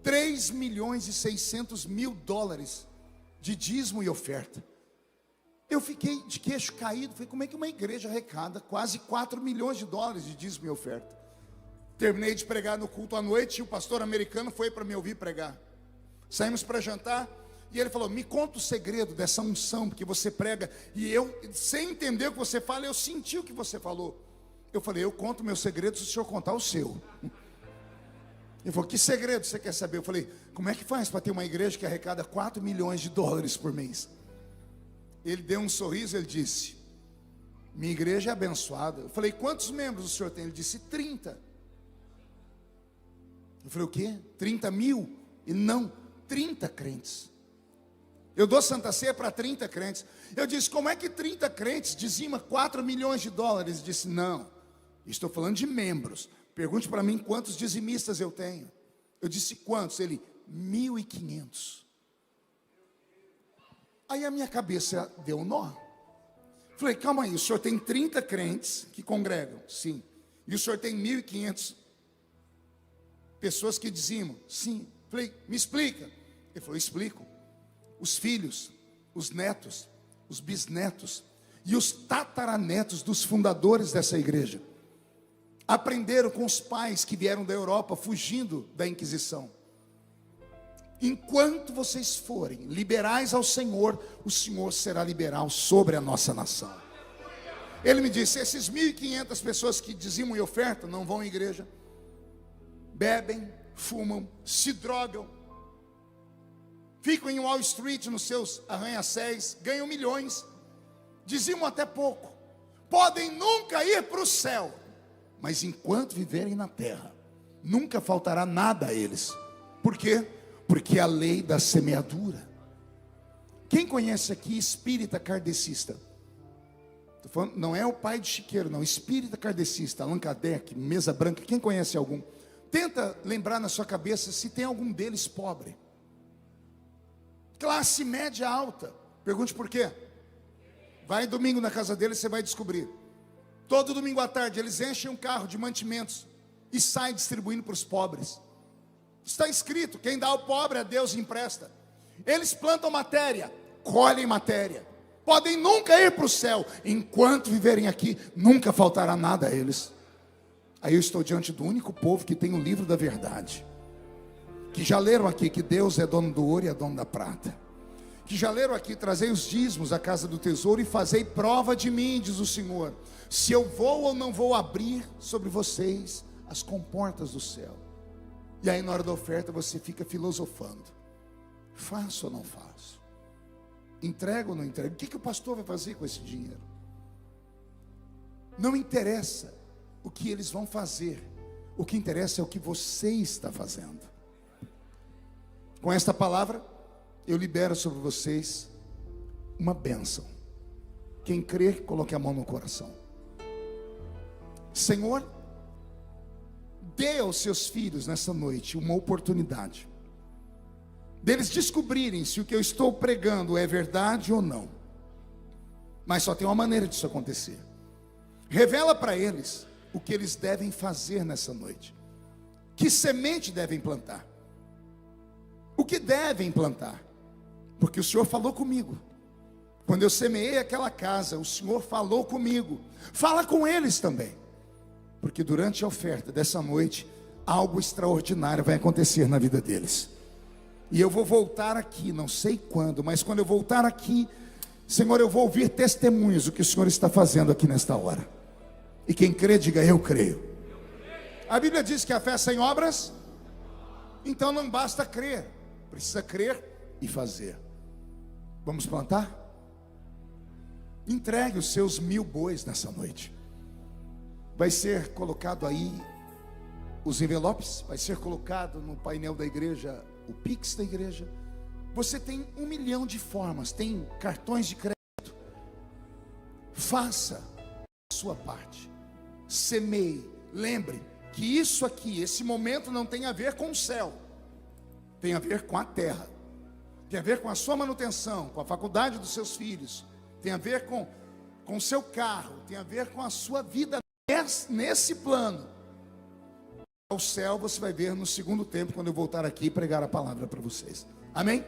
$3.600.000 de dízimo e oferta. Eu fiquei de queixo caído, falei, como é que uma igreja arrecada quase $4 milhões de dízimo e oferta? Terminei de pregar no culto à noite, e o pastor americano foi para me ouvir pregar. Saímos para jantar, e ele falou, me conta o segredo dessa unção, porque você prega, e eu, sem entender o que você fala, eu senti o que você falou. Eu falei, eu conto meus segredos se o senhor contar o seu. Ele falou, que segredo você quer saber? Eu falei, como é que faz para ter uma igreja que arrecada $4 milhões por mês? Ele deu um sorriso, ele disse, minha igreja é abençoada. Eu falei, quantos membros o senhor tem? Ele disse, 30. Eu falei, o quê? 30 mil? Ele, não, 30 crentes. Eu dou Santa Ceia para 30 crentes. Eu disse, como é que 30 crentes dizima $4 milhões? Ele disse, não, estou falando de membros. Pergunte para mim quantos dizimistas eu tenho. Eu disse, quantos? Ele, 1.500. Aí a minha cabeça deu um nó. Falei, calma aí, o senhor tem 30 crentes que congregam? Sim. E o senhor tem 1.500 pessoas que dizimam? Sim. Falei, me explica. Ele falou, explico. Os filhos, os netos, os bisnetos e os tataranetos dos fundadores dessa igreja aprenderam com os pais que vieram da Europa fugindo da Inquisição. Enquanto vocês forem liberais ao Senhor, o Senhor será liberal sobre a nossa nação. Ele me disse, esses 1.500 pessoas que dizimam e ofertam não vão à igreja, bebem, fumam, se drogam, ficam em Wall Street nos seus arranha-céus, ganham milhões, dizimam até pouco, podem nunca ir para o céu, mas enquanto viverem na terra, nunca faltará nada a eles. Por quê? Porque é a lei da semeadura. Quem conhece aqui espírita kardecista? Tô falando, não é o pai de Chiqueiro, não. Espírita kardecista, Allan Kardec, Mesa Branca. Quem conhece algum? Tenta lembrar na sua cabeça se tem algum deles pobre. Classe média alta. Pergunte por quê. Vai domingo na casa deles, você vai descobrir. Todo domingo à tarde eles enchem um carro de mantimentos e saem distribuindo para os pobres. Está escrito, quem dá ao pobre a Deus empresta. Eles plantam matéria, colhem matéria. Podem nunca ir para o céu. Enquanto viverem aqui, nunca faltará nada a eles. Aí eu estou diante do único povo que tem o livro da verdade. Que já leram aqui que Deus é dono do ouro e é dono da prata. Que já leram aqui, trazei os dízimos à casa do tesouro e fazei prova de mim, diz o Senhor, se eu vou ou não vou abrir sobre vocês as comportas do céu. E aí na hora da oferta você fica filosofando. Faço ou não faço? Entrego ou não entrego? O que o pastor vai fazer com esse dinheiro? Não interessa o que eles vão fazer. O que interessa é o que você está fazendo. Com esta palavra, eu libero sobre vocês uma bênção. Quem crer, coloque a mão no coração. Senhor, dê aos seus filhos nessa noite uma oportunidade deles descobrirem se o que eu estou pregando é verdade ou não. Mas só tem uma maneira disso acontecer. Revela para eles o que eles devem fazer nessa noite. Que semente devem plantar? O que devem plantar? Porque o Senhor falou comigo. Quando eu semeei aquela casa, o Senhor falou comigo. Fala com eles também. Porque durante a oferta dessa noite, algo extraordinário vai acontecer na vida deles. E eu vou voltar aqui, não sei quando, mas quando eu voltar aqui, Senhor, eu vou ouvir testemunhos do que o Senhor está fazendo aqui nesta hora. E quem crê, diga, eu creio. A Bíblia diz que a fé sem obras, então não basta crer, precisa crer e fazer. Vamos plantar? Entregue os seus 1000 bois nessa noite. Vai ser colocado aí os envelopes, vai ser colocado no painel da igreja, o Pix da igreja. Você tem 1 milhão de formas, tem cartões de crédito. Faça a sua parte. Semeie. Lembre que isso aqui, esse momento não tem a ver com o céu. Tem a ver com a terra. Tem a ver com a sua manutenção, com a faculdade dos seus filhos. Tem a ver com o seu carro. Tem a ver com a sua vida nesse plano. O céu você vai ver no segundo tempo, quando eu voltar aqui e pregar a palavra para vocês. Amém?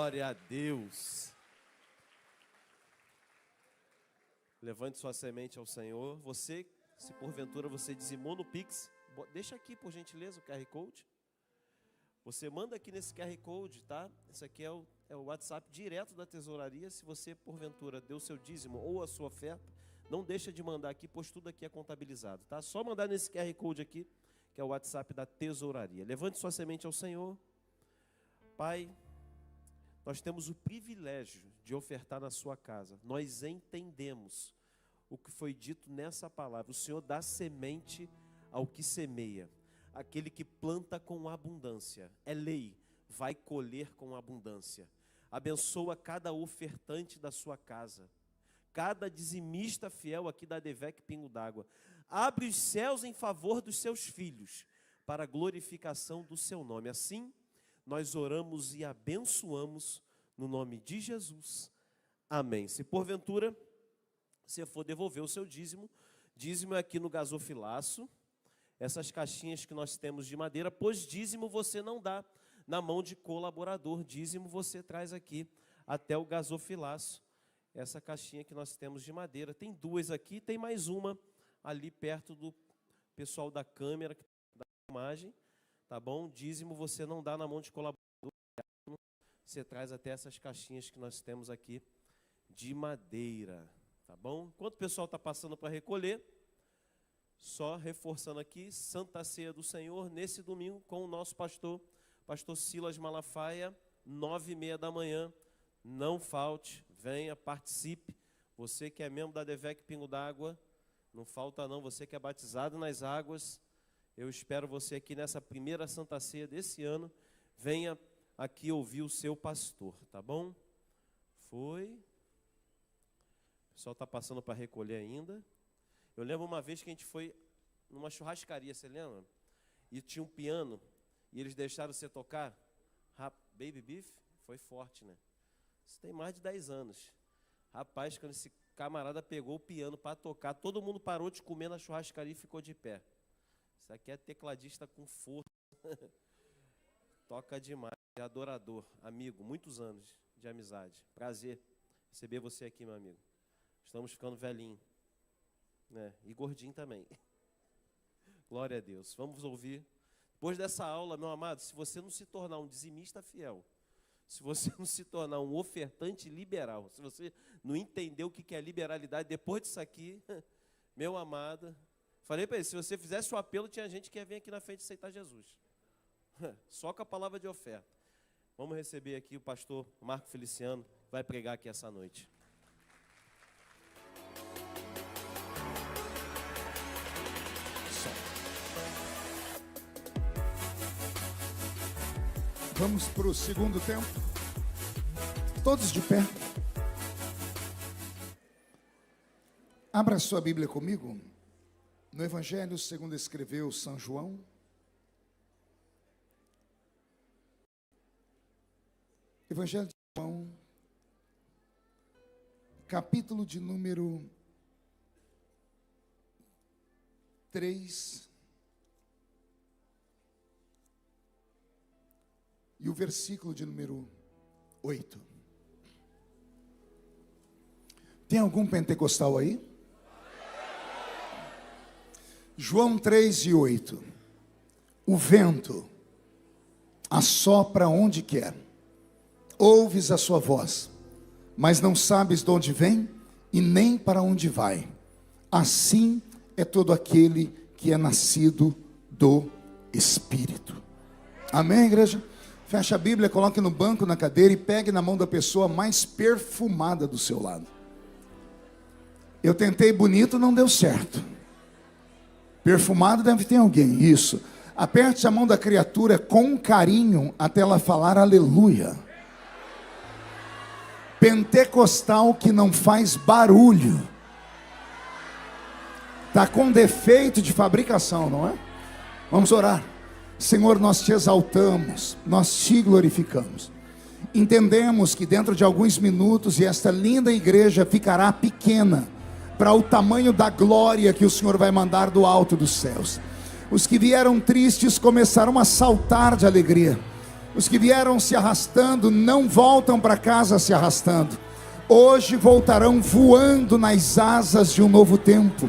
Glória a Deus. Levante sua semente ao Senhor. Você, se porventura você dizimou no Pix, deixa aqui, por gentileza, o QR Code. Você manda aqui nesse QR Code, tá? Esse aqui é o WhatsApp direto da tesouraria. Se você, porventura, deu seu dízimo ou a sua oferta, não deixa de mandar aqui, pois tudo aqui é contabilizado, tá? Só mandar nesse QR Code aqui, que é o WhatsApp da tesouraria. Levante sua semente ao Senhor. Pai, nós temos o privilégio de ofertar na sua casa. Nós entendemos o que foi dito nessa palavra. O Senhor dá semente ao que semeia. Aquele que planta com abundância, é lei, vai colher com abundância. Abençoa cada ofertante da sua casa, cada dizimista fiel aqui da Devec Pingo d'Água. Abre os céus em favor dos seus filhos, para a glorificação do seu nome. Assim, nós oramos e abençoamos no nome de Jesus. Amém. Se porventura você for devolver o seu dízimo, dízimo é aqui no gasofilaço, essas caixinhas que nós temos de madeira, pois dízimo você não dá na mão de colaborador, dízimo você traz aqui até o gasofilaço, essa caixinha que nós temos de madeira. Tem duas aqui, tem mais uma ali perto do pessoal da câmera, da imagem, tá bom? Dízimo você não dá na mão de colaborador, você traz até essas caixinhas que nós temos aqui de madeira, tá bom? Enquanto o pessoal está passando para recolher, só reforçando aqui, Santa Ceia do Senhor, nesse domingo, com o nosso pastor Silas Malafaia, 9h30 da manhã. Não falte, venha, participe. Você que é membro da Devec Pingo d'Água, não falta não. Você que é batizado nas águas, eu espero você aqui nessa primeira Santa Ceia desse ano. Venha aqui ouvir o seu pastor, tá bom? Foi. O pessoal está passando para recolher ainda. Eu lembro uma vez que a gente foi numa churrascaria, você lembra? E tinha um piano, e eles deixaram você tocar. Baby Beef foi forte, né? Isso tem mais de 10 anos. Rapaz, quando esse camarada pegou o piano para tocar, todo mundo parou de comer na churrascaria e ficou de pé. Isso aqui é tecladista com força. Toca demais, é adorador, amigo, muitos anos de amizade. Prazer receber você aqui, meu amigo. Estamos ficando velhinho, né? E gordinho também. Glória a Deus. Vamos ouvir. Depois dessa aula, meu amado, se você não se tornar um dizimista fiel, se você não se tornar um ofertante liberal, se você não entender o que é liberalidade, depois disso aqui, meu amado, falei para ele, se você fizesse o apelo, tinha gente que ia vir aqui na frente aceitar Jesus. Só com a palavra de oferta. Vamos receber aqui o pastor Marco Feliciano, que vai pregar aqui essa noite. Vamos para o segundo tempo. Todos de pé. Abra sua Bíblia comigo. No Evangelho segundo escreveu São João, Evangelho de João, capítulo de número 3, e o versículo de número 8. Tem algum pentecostal aí? João 3:8. O vento assopra onde quer, ouves a sua voz, mas não sabes de onde vem e nem para onde vai. Assim é todo aquele que é nascido do Espírito. Amém, igreja? Feche a Bíblia, coloque no banco, na cadeira e pegue na mão da pessoa mais perfumada do seu lado. Eu tentei bonito, não deu certo. Perfumado deve ter alguém, isso. Aperte a mão da criatura com carinho até ela falar aleluia. Pentecostal que não faz barulho. Está com defeito de fabricação, não é? Vamos orar. Senhor, nós te exaltamos, nós te glorificamos. Entendemos que dentro de alguns minutos, e esta linda igreja ficará pequena para o tamanho da glória que o Senhor vai mandar do alto dos céus. Os que vieram tristes começaram a saltar de alegria. Os que vieram se arrastando não voltam para casa se arrastando. Hoje voltarão voando nas asas de um novo tempo.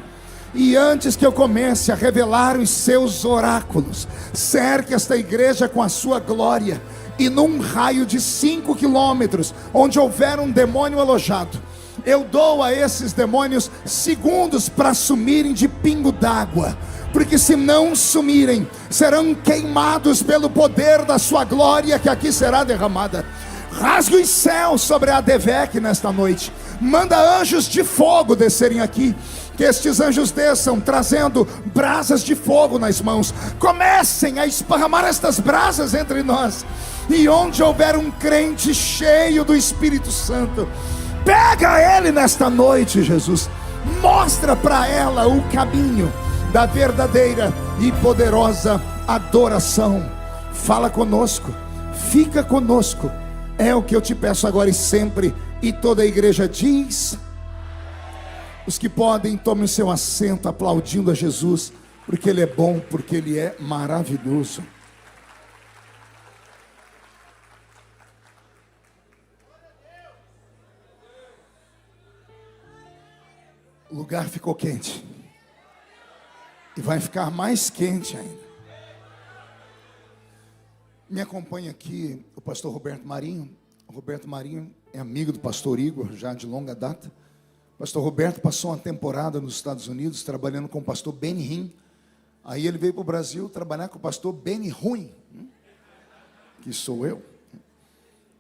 E antes que eu comece a revelar os seus oráculos, cerque esta igreja com a sua glória. E num raio de 5 quilômetros, onde houver um demônio alojado, eu dou a esses demônios segundos para sumirem de pingo d'água. Porque se não sumirem, serão queimados pelo poder da sua glória que aqui será derramada. Rasgue os céus sobre a ADVEC nesta noite. Manda anjos de fogo descerem aqui. Que estes anjos desçam trazendo brasas de fogo nas mãos. Comecem a esparramar estas brasas entre nós. E onde houver um crente cheio do Espírito Santo, pega ele nesta noite, Jesus. Mostra para ela o caminho da verdadeira e poderosa adoração. Fala conosco, fica conosco. É o que eu te peço agora e sempre. E toda a igreja diz. Os que podem, tomem o seu assento aplaudindo a Jesus, porque Ele é bom, porque Ele é maravilhoso. O lugar ficou quente. E vai ficar mais quente ainda. Me acompanha aqui o pastor Roberto Marinho. O Roberto Marinho é amigo do pastor Igor, já de longa data. O pastor Roberto passou uma temporada nos Estados Unidos, trabalhando com o pastor Benny Hinn. Aí ele veio para o Brasil trabalhar com o pastor Benny Ruim, que sou eu.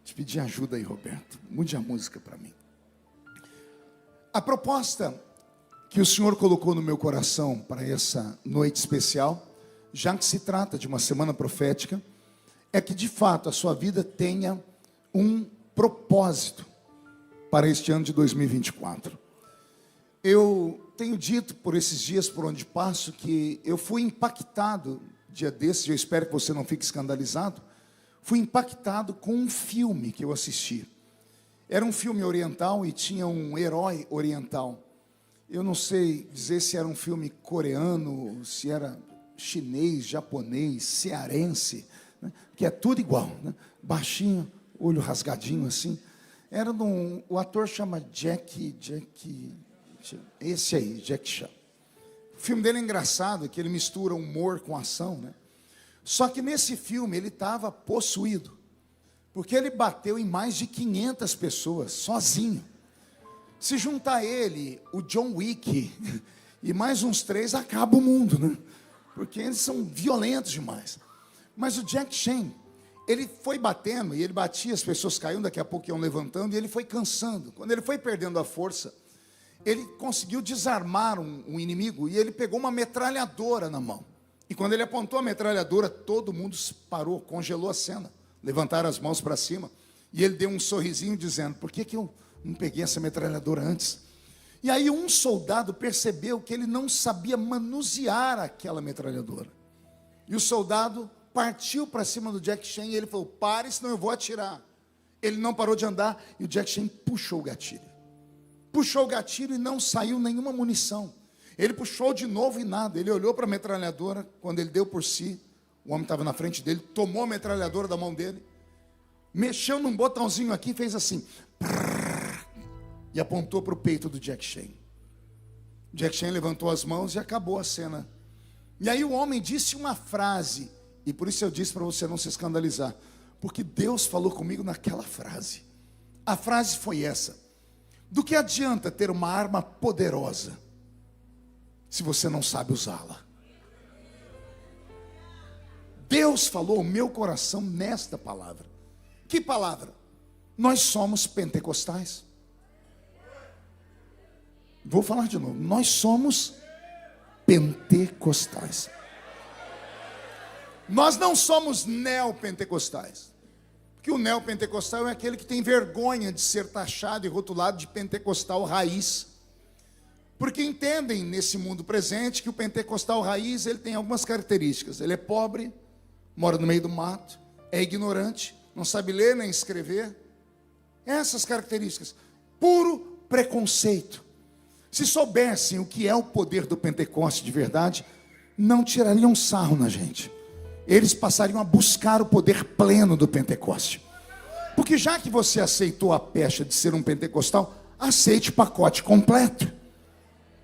Te pedi ajuda aí, Roberto. Mude a música para mim. A proposta que o Senhor colocou no meu coração para essa noite especial, já que se trata de uma semana profética, é que de fato a sua vida tenha um propósito para este ano de 2024. Eu tenho dito por esses dias por onde passo que eu fui impactado, dia desses, eu espero que você não fique escandalizado, fui impactado com um filme que eu assisti. Era um filme oriental e tinha um herói oriental. Eu não sei dizer se era um filme coreano, se era chinês, japonês, cearense, né? Que é tudo igual, né? Baixinho, olho rasgadinho assim. Era o ator chama Jack, esse aí, Jack Chan. O filme dele é engraçado, que ele mistura humor com ação, né? Só que nesse filme ele estava possuído, porque ele bateu em mais de 500 pessoas, sozinho. Se juntar ele, o John Wick e mais uns 3, acaba o mundo, né? Porque eles são violentos demais. Mas o Jack Chan, ele foi batendo, e ele batia, as pessoas caíam, daqui a pouco iam levantando, e ele foi cansando. Quando ele foi perdendo a força, ele conseguiu desarmar um inimigo, e ele pegou uma metralhadora na mão. E quando ele apontou a metralhadora, todo mundo parou, congelou a cena. Levantaram as mãos para cima, e ele deu um sorrisinho dizendo, por que eu não peguei essa metralhadora antes? E aí um soldado percebeu que ele não sabia manusear aquela metralhadora. E o soldado partiu para cima do Jack Chan e ele falou, pare, senão eu vou atirar. Ele não parou de andar e o Jack Chan puxou o gatilho. Puxou o gatilho e não saiu nenhuma munição. Ele puxou de novo e nada. Ele olhou para a metralhadora, quando ele deu por si, o homem estava na frente dele, tomou a metralhadora da mão dele, mexeu num botãozinho aqui e fez assim, e apontou para o peito do Jack Chan. Jack Chan levantou as mãos e acabou a cena. E aí o homem disse uma frase, e por isso eu disse para você não se escandalizar, porque Deus falou comigo naquela frase. A frase foi essa: do que adianta ter uma arma poderosa se você não sabe usá-la? Deus falou ao meu coração nesta palavra. Que palavra? Nós somos pentecostais. Vou falar de novo. Nós somos pentecostais. Nós não somos neopentecostais. Porque o neopentecostal é aquele que tem vergonha de ser taxado e rotulado de pentecostal raiz. Porque entendem nesse mundo presente que o pentecostal raiz, ele tem algumas características. Ele é pobre, mora no meio do mato, é ignorante, não sabe ler nem escrever. Essas características. Puro preconceito. Se soubessem o que é o poder do Pentecoste de verdade, não tirariam sarro na gente. Eles passariam a buscar o poder pleno do Pentecoste. Porque já que você aceitou a pecha de ser um pentecostal, aceite o pacote completo.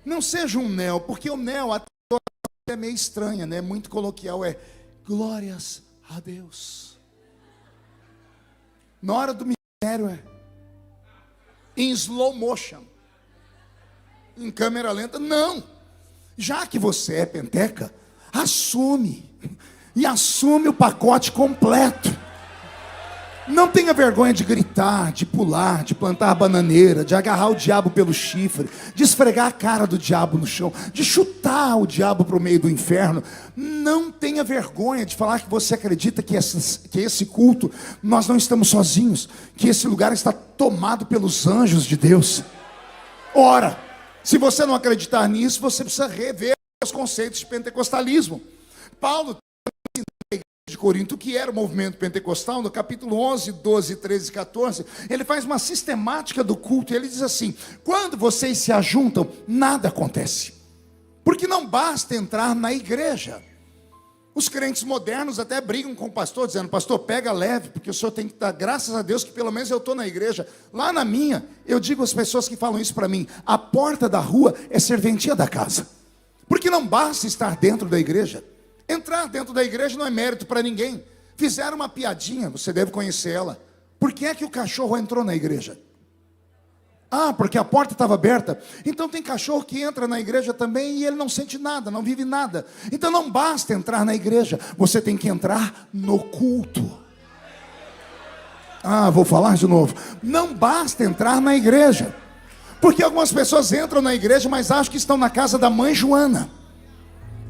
Não seja um neo, porque o neo até é meio estranha, né? Muito coloquial, é glórias a Deus. Na hora do mistério é em slow motion, em câmera lenta. Não, já que você é penteca, assume, e assume o pacote completo. Não tenha vergonha de gritar, de pular, de plantar bananeira, de agarrar o diabo pelo chifre, de esfregar a cara do diabo no chão, de chutar o diabo para o meio do inferno. Não tenha vergonha de falar que você acredita que esse culto, nós não estamos sozinhos, que esse lugar está tomado pelos anjos de Deus. Ora, se você não acreditar nisso, você precisa rever os conceitos de pentecostalismo. Paulo de Corinto, que era o movimento pentecostal, no capítulo 11, 12, 13 e 14, ele faz uma sistemática do culto, e ele diz assim: quando vocês se ajuntam, nada acontece, porque não basta entrar na igreja. Os crentes modernos até brigam com o pastor, dizendo: pastor, pega leve, porque o senhor tem que dar graças a Deus que pelo menos eu estou na igreja. Lá na minha, eu digo às pessoas que falam isso para mim: a porta da rua é serventia da casa, porque não basta estar dentro da igreja. Entrar dentro da igreja não é mérito para ninguém. Fizeram uma piadinha, você deve conhecer ela. Por que é que o cachorro entrou na igreja? Ah, porque a porta estava aberta. Então tem cachorro que entra na igreja também e ele não sente nada, não vive nada. Então não basta entrar na igreja, você tem que entrar no culto. Ah, vou falar de novo. Não basta entrar na igreja, porque algumas pessoas entram na igreja, mas acham que estão na casa da mãe Joana.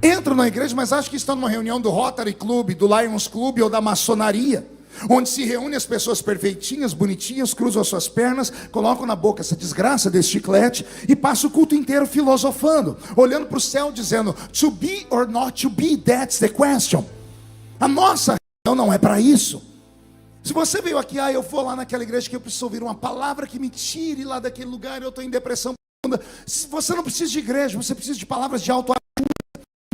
Entram na igreja, mas acham que estão numa reunião do Rotary Club, do Lions Club ou da maçonaria, onde se reúnem as pessoas perfeitinhas, bonitinhas, cruzam as suas pernas, colocam na boca essa desgraça desse chiclete e passam o culto inteiro filosofando, olhando para o céu, dizendo: to be or not to be, that's the question. A nossa reunião não é para isso. Se você veio aqui: eu vou lá naquela igreja que eu preciso ouvir uma palavra que me tire lá daquele lugar, eu estou em depressão profunda. Você não precisa de igreja, você precisa de palavras de autoajuda.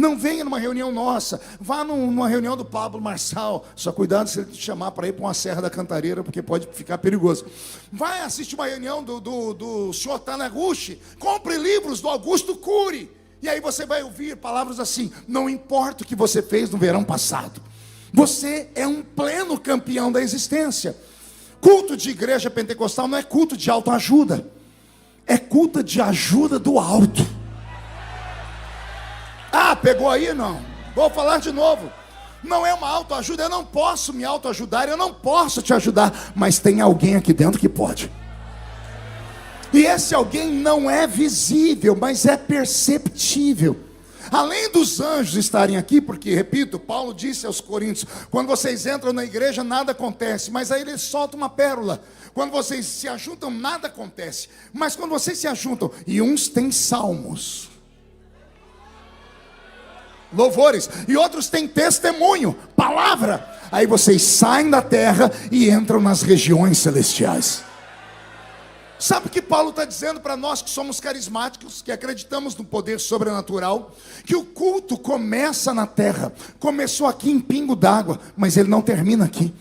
Não venha numa reunião nossa, vá numa reunião do Pablo Marçal. Só cuidado se ele te chamar para ir para uma Serra da Cantareira, porque pode ficar perigoso. Vai assistir uma reunião do senhor Taniguchi. Compre livros do Augusto Cury. E aí você vai ouvir palavras assim: não importa o que você fez no verão passado, você é um pleno campeão da existência. Culto de igreja pentecostal não é culto de autoajuda, é culto de ajuda do alto. Ah, pegou aí? Não. Vou falar de novo. Não é uma autoajuda, eu não posso me autoajudar, eu não posso te ajudar, mas tem alguém aqui dentro que pode. E esse alguém não é visível, mas é perceptível. Além dos anjos estarem aqui, porque, repito, Paulo disse aos Coríntios: quando vocês entram na igreja, nada acontece. Mas aí ele solta uma pérola: quando vocês se ajuntam, nada acontece. Mas quando vocês se ajuntam, e uns têm salmos, louvores, e outros têm testemunho, palavra. Aí vocês saem da terra e entram nas regiões celestiais. Sabe o que Paulo está dizendo para nós que somos carismáticos, que acreditamos no poder sobrenatural? Que o culto começa na terra. Começou aqui em Pingo d'Água, mas ele não termina aqui.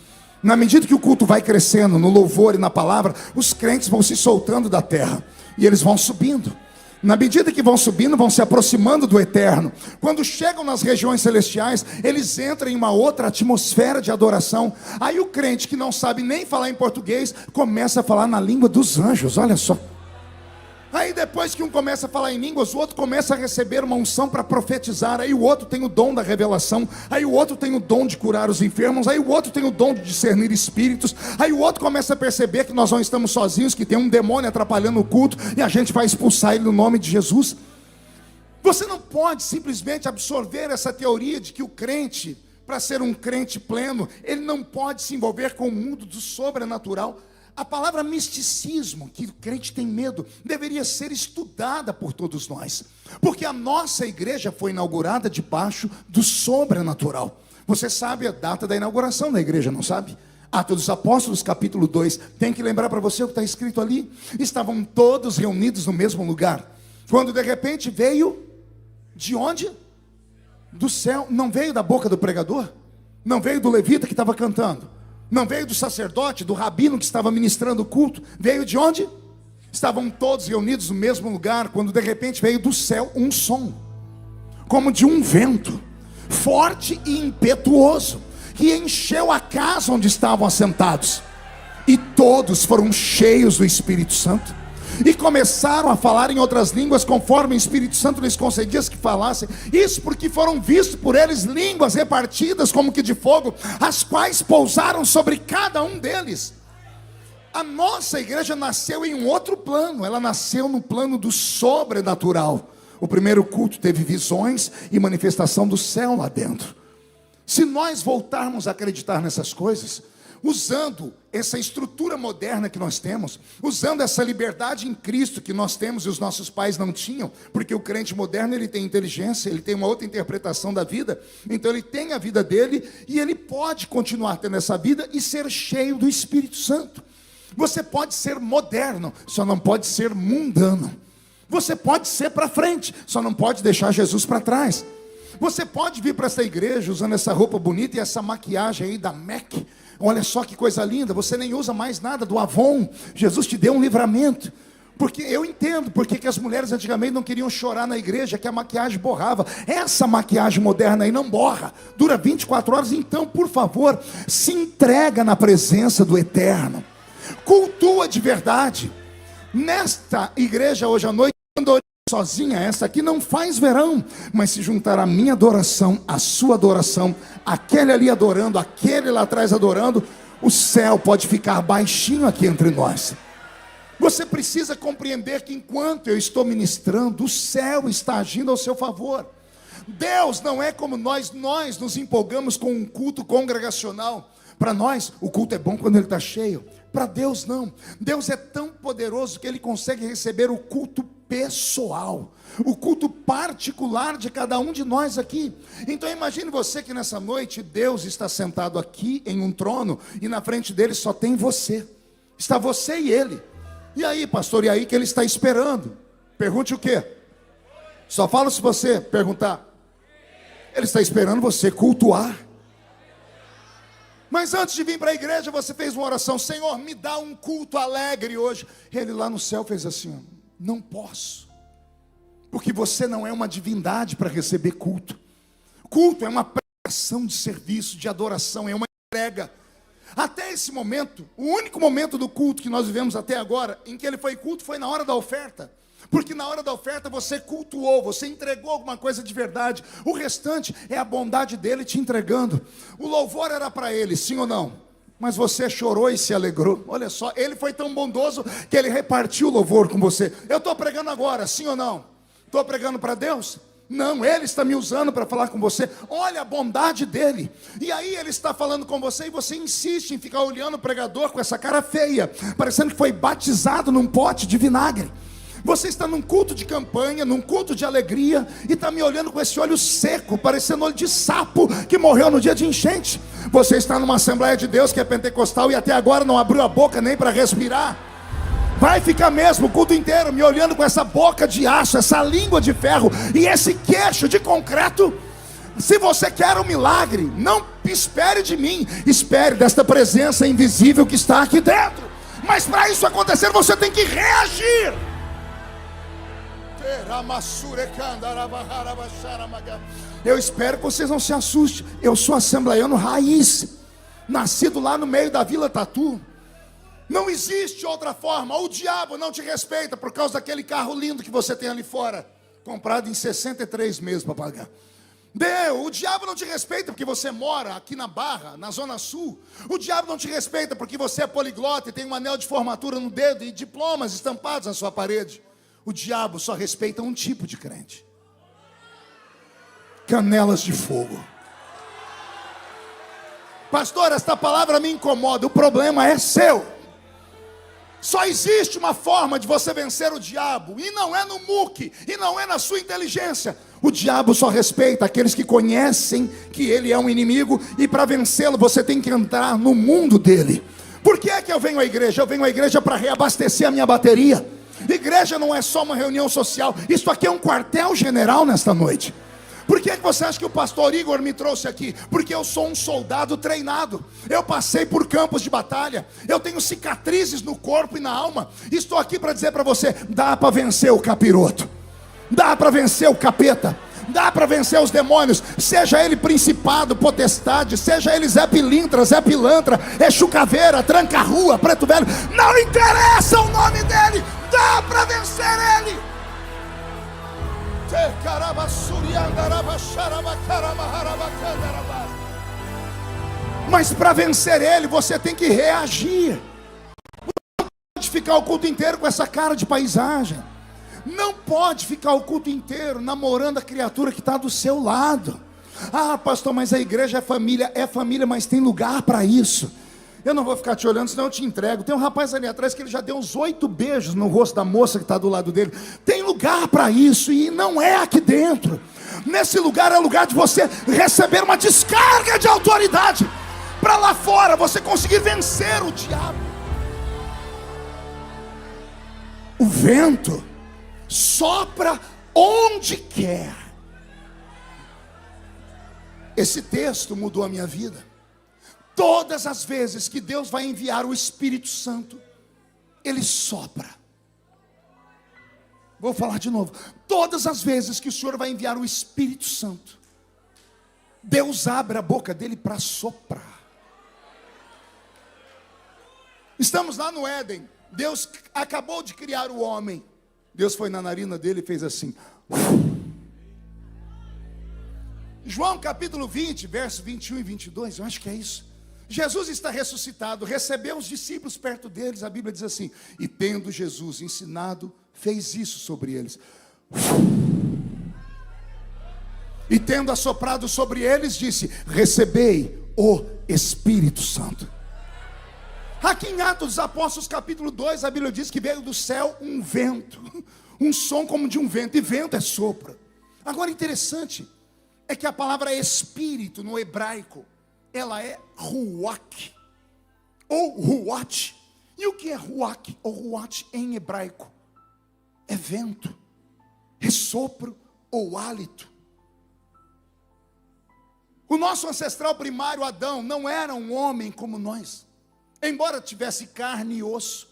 Na medida que o culto vai crescendo, no louvor e na palavra, os crentes vão se soltando da terra. E eles vão subindo. Na medida que vão subindo, vão se aproximando do eterno. Quando chegam nas regiões celestiais, eles entram em uma outra atmosfera de adoração. Aí o crente que não sabe nem falar em português, começa a falar na língua dos anjos, olha só. Aí depois que um começa a falar em línguas, o outro começa a receber uma unção para profetizar. Aí o outro tem o dom da revelação. Aí o outro tem o dom de curar os enfermos. Aí o outro tem o dom de discernir espíritos. Aí o outro começa a perceber que nós não estamos sozinhos, que tem um demônio atrapalhando o culto, e a gente vai expulsar ele no nome de Jesus. Você não pode simplesmente absorver essa teoria de que o crente, para ser um crente pleno, ele não pode se envolver com o mundo do sobrenatural. A palavra misticismo, que o crente tem medo, deveria ser estudada por todos nós, porque a nossa igreja foi inaugurada debaixo do sobrenatural. Você sabe a data da inauguração da igreja, não sabe? Atos dos Apóstolos, capítulo 2. Tem que lembrar para você o que está escrito ali. Estavam todos reunidos no mesmo lugar, quando de repente veio, de onde? Do céu. Não veio da boca do pregador, não veio do levita que estava cantando, não veio do sacerdote, do rabino que estava ministrando o culto. Veio de onde? Estavam todos reunidos no mesmo lugar, quando de repente veio do céu um som, como de um vento, forte e impetuoso, que encheu a casa onde estavam assentados. E todos foram cheios do Espírito Santo, e começaram a falar em outras línguas, conforme o Espírito Santo lhes concedia que falassem. Isso porque foram vistos por eles línguas repartidas como que de fogo, as quais pousaram sobre cada um deles. A nossa igreja nasceu em um outro plano. Ela nasceu no plano do sobrenatural. O primeiro culto teve visões e manifestação do céu lá dentro. Se nós voltarmos a acreditar nessas coisas, usando essa estrutura moderna que nós temos, usando essa liberdade em Cristo que nós temos e os nossos pais não tinham, porque o crente moderno, ele tem inteligência, ele tem uma outra interpretação da vida, então ele tem a vida dele e ele pode continuar tendo essa vida e ser cheio do Espírito Santo. Você pode ser moderno, só não pode ser mundano. Você pode ser para frente, só não pode deixar Jesus para trás. Você pode vir para essa igreja usando essa roupa bonita e essa maquiagem aí da MAC. Olha só que coisa linda, você nem usa mais nada do Avon. Jesus te deu um livramento. Porque eu entendo porque que as mulheres antigamente não queriam chorar na igreja, que a maquiagem borrava. Essa maquiagem moderna aí não borra, dura 24 horas. Então, por favor, se entrega na presença do Eterno. Cultua de verdade. Nesta igreja hoje à noite, sozinha, essa aqui não faz verão, mas se juntar a minha adoração, a sua adoração, aquele ali adorando, aquele lá atrás adorando, o céu pode ficar baixinho aqui entre nós. Você precisa compreender que enquanto eu estou ministrando, o céu está agindo ao seu favor. Deus não é como nós nos empolgamos com um culto congregacional. Para nós, o culto é bom quando ele está cheio. Para Deus não. Deus é tão poderoso que ele consegue receber o culto pessoal, o culto particular de cada um de nós aqui. Então imagine você que nessa noite Deus está sentado aqui em um trono e na frente dele só tem você. Está você e ele. E aí, pastor, e aí que ele está esperando? Pergunte o quê? Só fala se você perguntar. Ele está esperando você cultuar. Mas antes de vir para a igreja, você fez uma oração: Senhor, me dá um culto alegre hoje. Ele lá no céu fez assim: ó, não posso, porque você não é uma divindade para receber culto. Culto é uma prestação de serviço, de adoração, é uma entrega. Até esse momento, o único momento do culto que nós vivemos até agora, em que ele foi culto, foi na hora da oferta. Porque na hora da oferta você cultuou, você entregou alguma coisa de verdade. O restante é a bondade dele te entregando. O louvor era para ele, sim ou não? Mas você chorou e se alegrou. Olha só, ele foi tão bondoso que ele repartiu o louvor com você. Eu estou pregando agora, sim ou não? Estou pregando para Deus? Não, ele está me usando para falar com você. Olha a bondade dele. E aí ele está falando com você e você insiste em ficar olhando o pregador com essa cara feia, parecendo que foi batizado num pote de vinagre. Você está num culto de campanha, num culto de alegria, e está me olhando com esse olho seco, parecendo olho de sapo que morreu no dia de enchente. Você está numa Assembleia de Deus que é pentecostal e até agora não abriu a boca nem para respirar. Vai ficar mesmo o culto inteiro me olhando com essa boca de aço, essa língua de ferro e esse queixo de concreto. Se você quer um milagre, não espere de mim, espere desta presença invisível que está aqui dentro. Mas para isso acontecer, você tem que reagir. Eu espero que vocês não se assustem. Eu sou assembleiano raiz, nascido lá no meio da Vila Tatu. Não existe outra forma. O diabo não te respeita por causa daquele carro lindo que você tem ali fora, comprado em 63 meses para pagar. O diabo não te respeita porque você mora aqui na Barra, na Zona Sul. O diabo não te respeita porque você é poliglota e tem um anel de formatura no dedo e diplomas estampados na sua parede. O diabo só respeita um tipo de crente: canelas de fogo. Pastor, esta palavra me incomoda. O problema é seu. Só existe uma forma de você vencer o diabo, e não é no muque, e não é na sua inteligência. O diabo só respeita aqueles que conhecem que ele é um inimigo, e para vencê-lo você tem que entrar no mundo dele. Por que é que eu venho à igreja? Eu venho à igreja para reabastecer a minha bateria. Igreja não é só uma reunião social, isso aqui é um quartel-general nesta noite. Por que você acha que o pastor Igor me trouxe aqui? Porque eu sou um soldado treinado. Eu passei por campos de batalha. Eu tenho cicatrizes no corpo e na alma. Estou aqui para dizer para você: dá para vencer o capiroto, dá para vencer o capeta, dá para vencer os demônios. Seja ele principado, potestade, seja ele Zé Pilintra, Zé Pilantra, Exu Caveira, Tranca-Rua, Preto Velho, não interessa o nome dele, dá para vencer ele. Mas para vencer ele, você tem que reagir. Não pode ficar o culto inteiro com essa cara de paisagem. Não pode ficar o culto inteiro namorando a criatura que está do seu lado. Ah, pastor, mas a igreja é família, mas tem lugar para isso. Eu não vou ficar te olhando, senão eu te entrego. Tem um rapaz ali atrás que ele já deu uns 8 beijos no rosto da moça que está do lado dele. Tem lugar para isso, e não é aqui dentro. Nesse lugar é lugar de você receber uma descarga de autoridade, para lá fora você conseguir vencer o diabo. O vento sopra onde quer. Esse texto mudou a minha vida. Todas as vezes que Deus vai enviar o Espírito Santo, Ele sopra. Vou falar de novo. Todas as vezes que o Senhor vai enviar o Espírito Santo, Deus abre a boca dele para soprar. Estamos lá no Éden. Deus acabou de criar o homem. Deus foi na narina dele e fez assim. João capítulo 20, versos 21 e 22, eu acho que é isso. Jesus está ressuscitado, recebeu os discípulos perto deles. A Bíblia diz assim: e tendo Jesus ensinado, fez isso sobre eles. E tendo assoprado sobre eles, disse: recebei o Espírito Santo. Aqui em Atos dos Apóstolos capítulo 2, a Bíblia diz que veio do céu um vento, um som como de um vento, e vento é sopro. Agora interessante é que a palavra espírito no hebraico, ela é ruach, ou ruach. E o que é ruach ou ruach em hebraico? É vento, ressopro ou hálito. O nosso ancestral primário Adão não era um homem como nós. Embora tivesse carne e osso,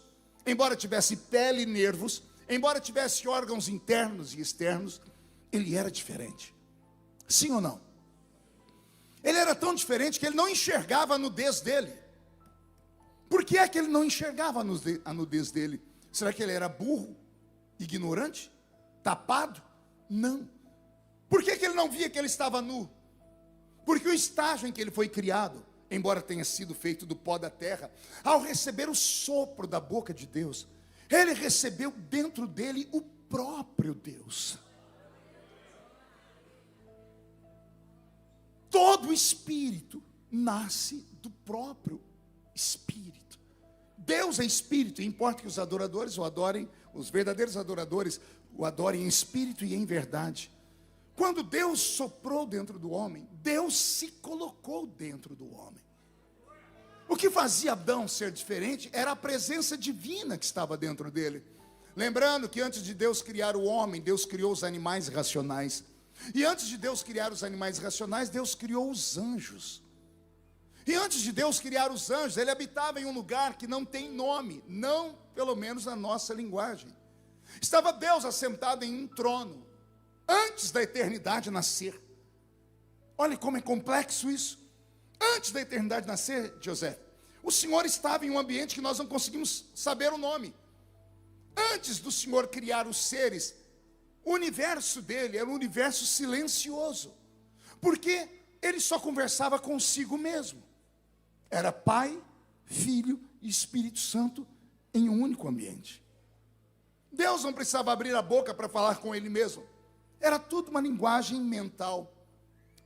embora tivesse pele e nervos, embora tivesse órgãos internos e externos, ele era diferente. Sim ou não? Ele era tão diferente que ele não enxergava a nudez dele. Por que é que ele não enxergava a nudez dele? Será que ele era burro, ignorante, tapado? Não. Por que ele não via que ele estava nu? Porque o estágio em que ele foi criado, embora tenha sido feito do pó da terra, ao receber o sopro da boca de Deus, ele recebeu dentro dele o próprio Deus. Todo espírito nasce do próprio Espírito. Deus é Espírito, e importa que os adoradores o adorem os verdadeiros adoradores o adorem em espírito e em verdade. Quando Deus soprou dentro do homem, Deus se colocou dentro do homem. O que fazia Adão ser diferente era a presença divina que estava dentro dele. Lembrando que antes de Deus criar o homem, Deus criou os animais racionais. E antes de Deus criar os animais racionais, Deus criou os anjos. E antes de Deus criar os anjos, ele habitava em um lugar que não tem nome, não pelo menos na nossa linguagem. Estava Deus assentado em um trono, antes da eternidade nascer. Olha como é complexo isso. Antes da eternidade nascer, José, o Senhor estava em um ambiente que nós não conseguimos saber o nome. Antes do Senhor criar os seres, o universo dele era um universo silencioso, porque ele só conversava consigo mesmo. Era Pai, Filho e Espírito Santo em um único ambiente. Deus não precisava abrir a boca para falar com ele mesmo. Era tudo uma linguagem mental.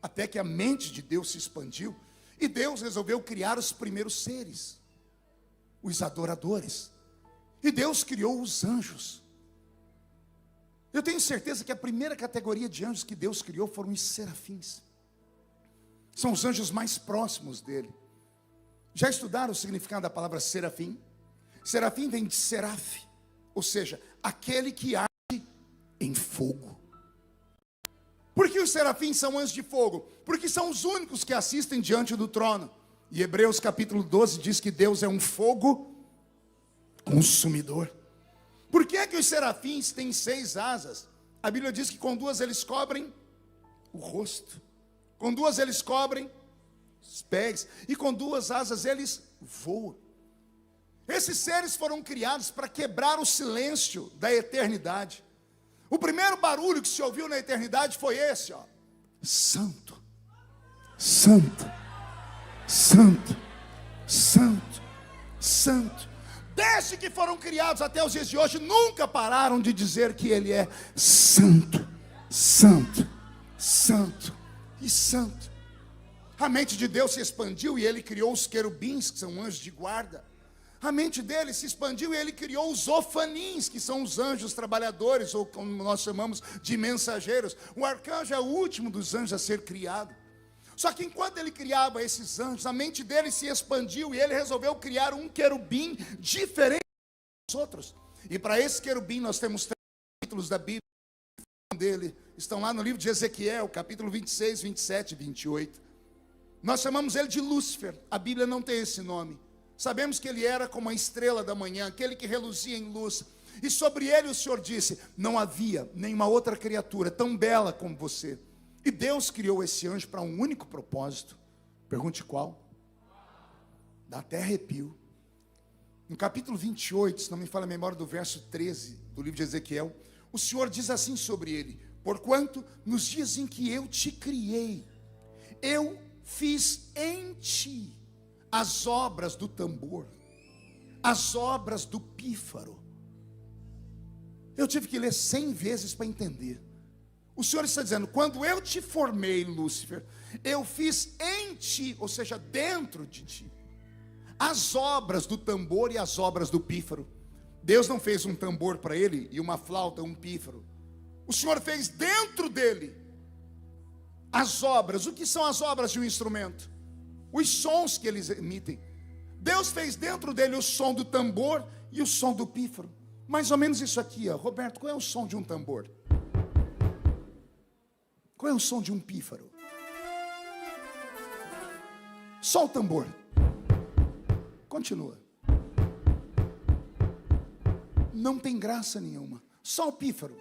Até que a mente de Deus se expandiu e Deus resolveu criar os primeiros seres, os adoradores. E Deus criou os anjos. Eu tenho certeza que a primeira categoria de anjos que Deus criou foram os serafins. São os anjos mais próximos dele. Já estudaram o significado da palavra serafim? Serafim vem de seraf, ou seja, aquele que arde em fogo. Por que os serafins são anjos de fogo? Porque são os únicos que assistem diante do trono. E Hebreus capítulo 12 diz que Deus é um fogo consumidor. Por que é que os serafins têm 6 asas? A Bíblia diz que com 2 eles cobrem o rosto, com 2 eles cobrem os pés, e com 2 asas eles voam. Esses seres foram criados para quebrar o silêncio da eternidade. O primeiro barulho que se ouviu na eternidade foi esse, ó: Santo, Santo, Santo, Santo, Santo. Desde que foram criados até os dias de hoje, nunca pararam de dizer que Ele é Santo, Santo, Santo e Santo. A mente de Deus se expandiu e Ele criou os querubins, que são anjos de guarda. A mente dele se expandiu e ele criou os ofanins, que são os anjos trabalhadores, ou como nós chamamos de mensageiros. O arcanjo é o último dos anjos a ser criado. Só que enquanto ele criava esses anjos, a mente dele se expandiu e ele resolveu criar um querubim diferente dos outros. E para esse querubim nós temos 3 capítulos da Bíblia dele. Estão lá no livro de Ezequiel, capítulo 26, 27 e 28. Nós chamamos ele de Lúcifer. A Bíblia não tem esse nome. Sabemos que ele era como a estrela da manhã, aquele que reluzia em luz. E sobre ele o Senhor disse: não havia nenhuma outra criatura tão bela como você. E Deus criou esse anjo para um único propósito. Pergunte qual? Dá até arrepio. No capítulo 28, se não me falha a memória, do verso 13 do livro de Ezequiel, o Senhor diz assim sobre ele: porquanto nos dias em que eu te criei, eu fiz em ti as obras do tambor, as obras do pífaro. Eu tive que ler 100 vezes para entender. O Senhor está dizendo: quando eu te formei, Lúcifer, eu fiz em ti, ou seja, dentro de ti, as obras do tambor e as obras do pífaro. Deus não fez um tambor para ele e uma flauta, um pífaro. O Senhor fez dentro dele as obras. O que são as obras de um instrumento? Os sons que eles emitem. Deus fez dentro dele o som do tambor e o som do pífaro. Mais ou menos isso aqui, ó. Roberto, qual é o som de um tambor? Qual é o som de um pífaro? Só o tambor. Continua. Não tem graça nenhuma. Só o pífaro.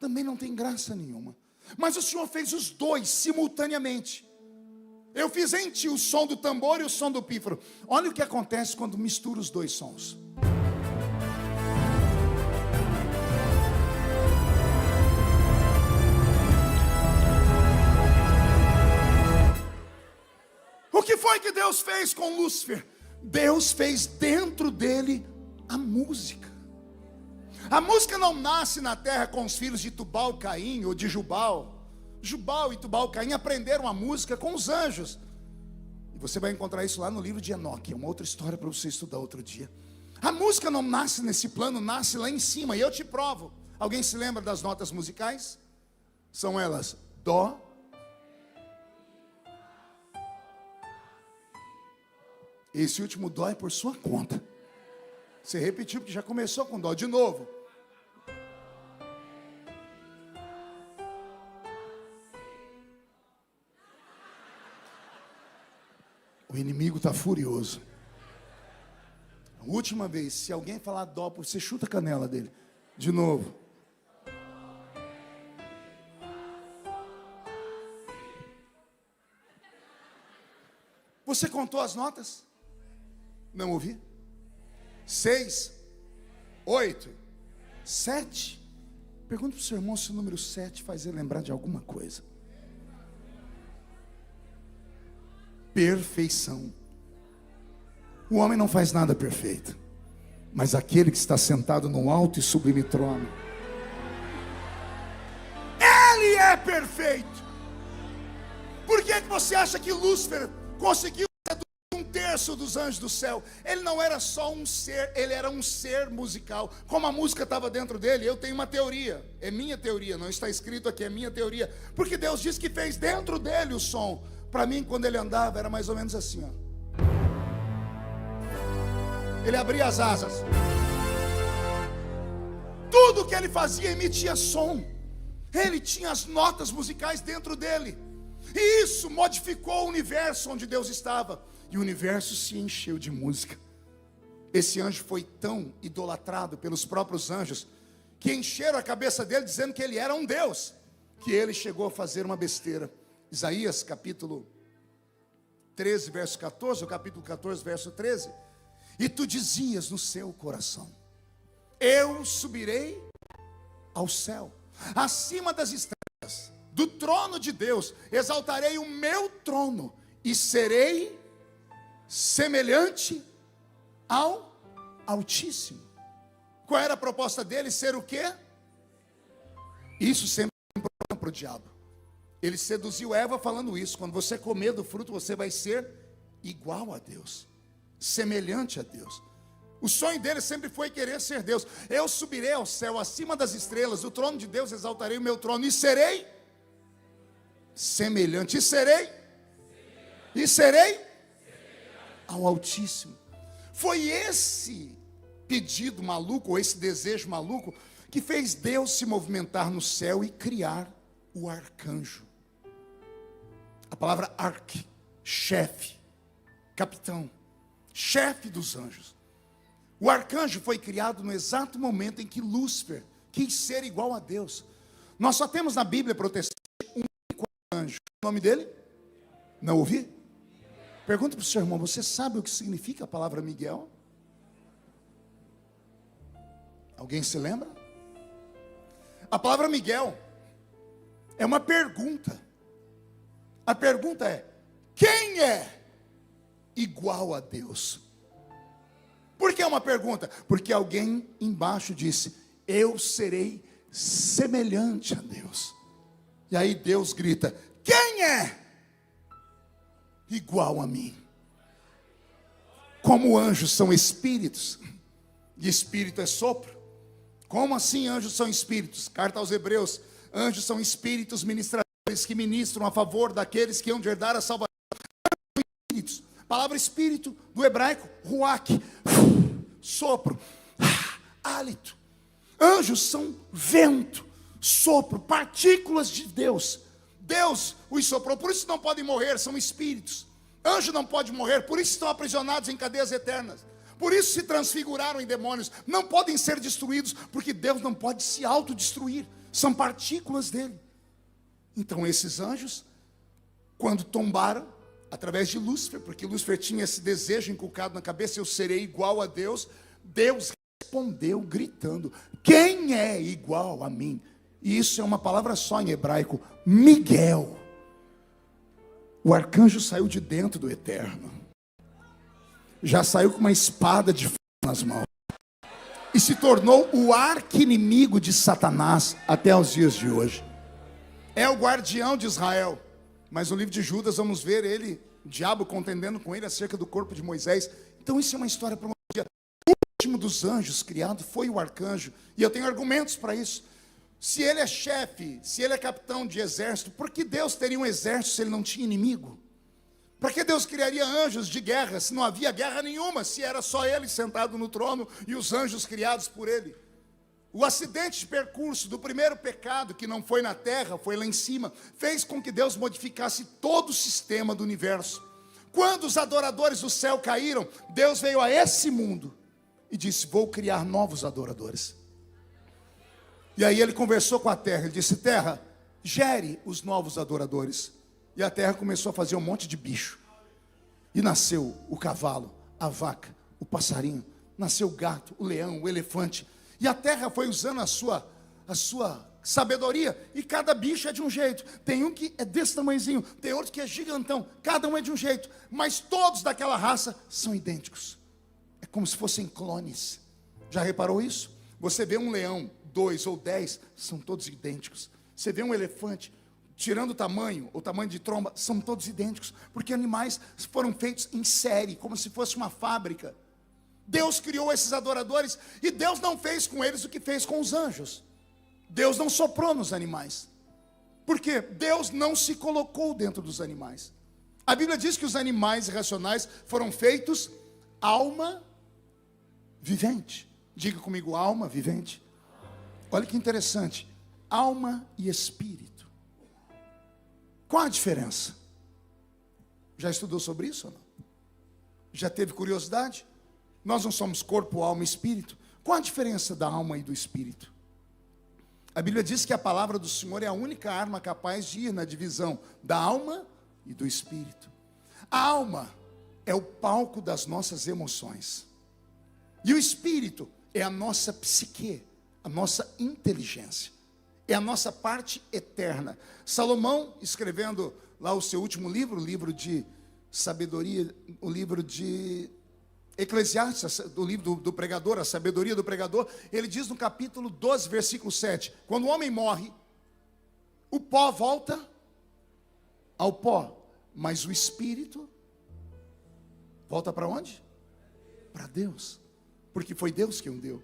Também não tem graça nenhuma. Mas o Senhor fez os dois simultaneamente. Eu fiz em ti o som do tambor e o som do pífaro. Olha o que acontece quando mistura os dois sons. O que foi que Deus fez com Lúcifer? Deus fez dentro dele a música. A música não nasce na terra com os filhos de Tubal-Caim ou de Jubal. Jubal e Tubal-Caim aprenderam a música com os anjos. E você vai encontrar isso lá no livro de Enoque. É uma outra história para você estudar outro dia. A música não nasce nesse plano, nasce lá em cima. E eu te provo. Alguém se lembra das notas musicais? São elas Dó, esse último Dó é por sua conta. Você repetiu porque já começou com Dó. De novo. O inimigo está furioso. A última vez, se alguém falar Dó, você chuta a canela dele. De novo. Você contou as notas? Não ouvi? 6, 8, 7. Pergunta para o seu irmão se o número 7 faz ele lembrar de alguma coisa. Perfeição. O homem não faz nada perfeito, mas aquele que está sentado no alto e sublime trono, ele é perfeito. Por que você acha que Lúcifer conseguiu seduzir 1/3 dos anjos do céu? Ele não era só um ser, ele era um ser musical. Como a música estava dentro dele, eu tenho uma teoria. É minha teoria, não está escrito aqui, é minha teoria. Porque Deus diz que fez dentro dele o som. Para mim, quando ele andava, era mais ou menos assim, ó. Ele abria as asas. Tudo que ele fazia emitia som. Ele tinha as notas musicais dentro dele. E isso modificou o universo onde Deus estava. E o universo se encheu de música. Esse anjo foi tão idolatrado pelos próprios anjos, que encheram a cabeça dele dizendo que ele era um Deus, que ele chegou a fazer uma besteira. Isaías capítulo 13, verso 14, ou capítulo 14, verso 13. E tu dizias no seu coração: eu subirei ao céu, acima das estrelas, do trono de Deus, exaltarei o meu trono, e serei semelhante ao Altíssimo. Qual era a proposta dele? Ser o quê? Isso sempre é um problema para o diabo. Ele seduziu Eva falando isso: quando você comer do fruto, você vai ser igual a Deus, semelhante a Deus. O sonho dele sempre foi querer ser Deus. Eu subirei ao céu, acima das estrelas, do trono de Deus exaltarei o meu trono, e serei semelhante, e serei ao Altíssimo. Foi esse pedido maluco, ou esse desejo maluco, que fez Deus se movimentar no céu e criar o arcanjo. A palavra arque, chefe, capitão, chefe dos anjos. O arcanjo foi criado no exato momento em que Lúcifer quis ser igual a Deus. Nós só temos na Bíblia protestante um único anjo. O nome dele? Não ouvi? Pergunta para o seu irmão: você sabe o que significa a palavra Miguel? Alguém se lembra? A palavra Miguel é uma pergunta. A pergunta é: quem é igual a Deus? Por que é uma pergunta? Porque alguém embaixo disse: eu serei semelhante a Deus. E aí Deus grita: quem é igual a mim? Como anjos são espíritos, e espírito é sopro. Como assim anjos são espíritos? Carta aos Hebreus: anjos são espíritos ministradores que ministram a favor daqueles que hão de herdar a salvação. Espíritos. Palavra espírito do hebraico, ruach, sopro, hálito. Anjos são vento, sopro, partículas de Deus. Deus os soprou, por isso não podem morrer, são espíritos. Anjo não pode morrer, por isso estão aprisionados em cadeias eternas. Por isso se transfiguraram em demônios. Não podem ser destruídos, porque Deus não pode se autodestruir. São partículas dele. Então esses anjos, quando tombaram, através de Lúcifer, porque Lúcifer tinha esse desejo inculcado na cabeça: eu serei igual a Deus. Deus respondeu gritando: quem é igual a mim? E isso é uma palavra só em hebraico: Miguel. O arcanjo saiu de dentro do eterno, já saiu com uma espada de fogo nas mãos, e se tornou o arqui-inimigo de Satanás até os dias de hoje. É o guardião de Israel. Mas no livro de Judas vamos ver ele o diabo contendendo com ele acerca do corpo de Moisés. Então isso é uma história para um dia. O último dos anjos criado foi o arcanjo, e eu tenho argumentos para isso. Se ele é chefe, se ele é capitão de exército, por que Deus teria um exército se ele não tinha inimigo? Para que Deus criaria anjos de guerra se não havia guerra nenhuma, se era só ele sentado no trono e os anjos criados por ele? O acidente de percurso do primeiro pecado, que não foi na terra, foi lá em cima, fez com que Deus modificasse todo o sistema do universo. Quando os adoradores do céu caíram, Deus veio a esse mundo e disse: vou criar novos adoradores. E aí ele conversou com a terra, ele disse: terra, gere os novos adoradores. E a terra começou a fazer um monte de bicho. E nasceu o cavalo, a vaca, o passarinho, nasceu o gato, o leão, o elefante. E a terra foi usando a sua sabedoria, e cada bicho é de um jeito. Tem um que é desse tamanhozinho, tem outro que é gigantão, cada um é de um jeito, mas todos daquela raça são idênticos. É como se fossem clones. Já reparou isso? Você vê um leão, 2 ou 10, são todos idênticos. Você vê um elefante, tirando o tamanho de tromba, são todos idênticos, porque animais foram feitos em série, como se fosse uma fábrica. Deus criou esses adoradores, e Deus não fez com eles o que fez com os anjos. Deus não soprou nos animais. Por quê? Deus não se colocou dentro dos animais. A Bíblia diz que os animais irracionais foram feitos alma vivente. Diga comigo, alma vivente. Olha que interessante. Alma e espírito. Qual a diferença? Já estudou sobre isso ou não? Já teve curiosidade? Nós não somos corpo, alma e espírito. Qual a diferença da alma e do espírito? A Bíblia diz que a palavra do Senhor é a única arma capaz de ir na divisão da alma e do espírito. A alma é o palco das nossas emoções. E o espírito é a nossa psique, a nossa inteligência. É a nossa parte eterna. Salomão, escrevendo lá o seu último livro, o livro de sabedoria, o livro de Eclesiastes, do livro do pregador, a sabedoria do pregador, ele diz no capítulo 12, versículo 7, quando o homem morre, o pó volta ao pó, mas o espírito volta para onde? Para Deus, porque foi Deus quem o deu.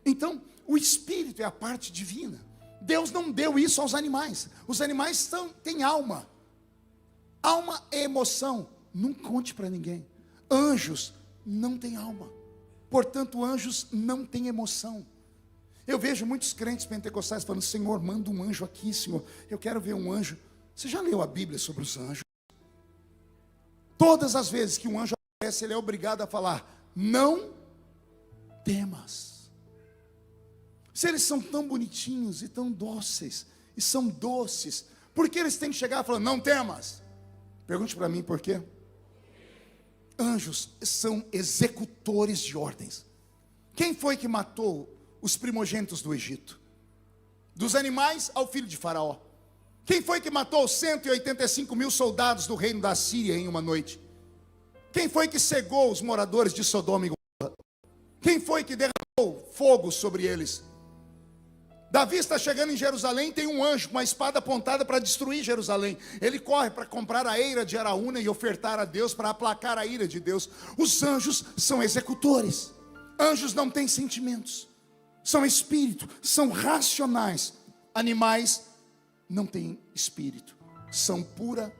Então, o espírito é a parte divina. Deus não deu isso aos animais. Os animais têm alma. Alma é emoção. Não conte para ninguém. Anjos não têm alma. Portanto, anjos não têm emoção. Eu vejo muitos crentes pentecostais falando: Senhor, manda um anjo aqui, Senhor. Eu quero ver um anjo. Você já leu a Bíblia sobre os anjos? Todas as vezes que um anjo aparece, ele é obrigado a falar: não temas. Se eles são tão bonitinhos e tão dóceis, e são doces, por que eles têm que chegar falando: não temas? Pergunte para mim por quê. Anjos são executores de ordens. Quem foi que matou os primogênitos do Egito? Dos animais ao filho de Faraó. Quem foi que matou 185 mil soldados do reino da Síria em uma noite? Quem foi que cegou os moradores de Sodoma e Gomorra? Quem foi que derramou fogo sobre eles? Davi está chegando em Jerusalém, tem um anjo com uma espada apontada para destruir Jerusalém. Ele corre para comprar a eira de Araúna e ofertar a Deus para aplacar a ira de Deus. Os anjos são executores. Anjos não têm sentimentos, são espírito, são racionais. Animais não têm espírito, são pura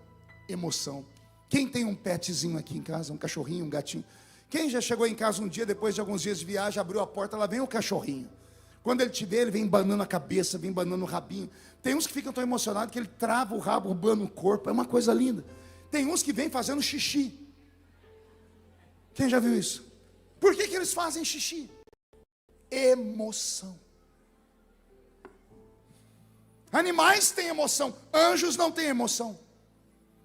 emoção. Quem tem um petzinho aqui em casa, um cachorrinho, um gatinho? Quem já chegou em casa um dia, depois de alguns dias de viagem, abriu a porta, lá vem o cachorrinho. Quando ele te vê, ele vem embanando a cabeça, vem embanando o rabinho. Tem uns que ficam tão emocionados que ele trava o rabo, urbando o corpo. É uma coisa linda. Tem uns que vêm fazendo xixi. Quem já viu isso? Por que eles fazem xixi? Emoção. Animais têm emoção, anjos não têm emoção.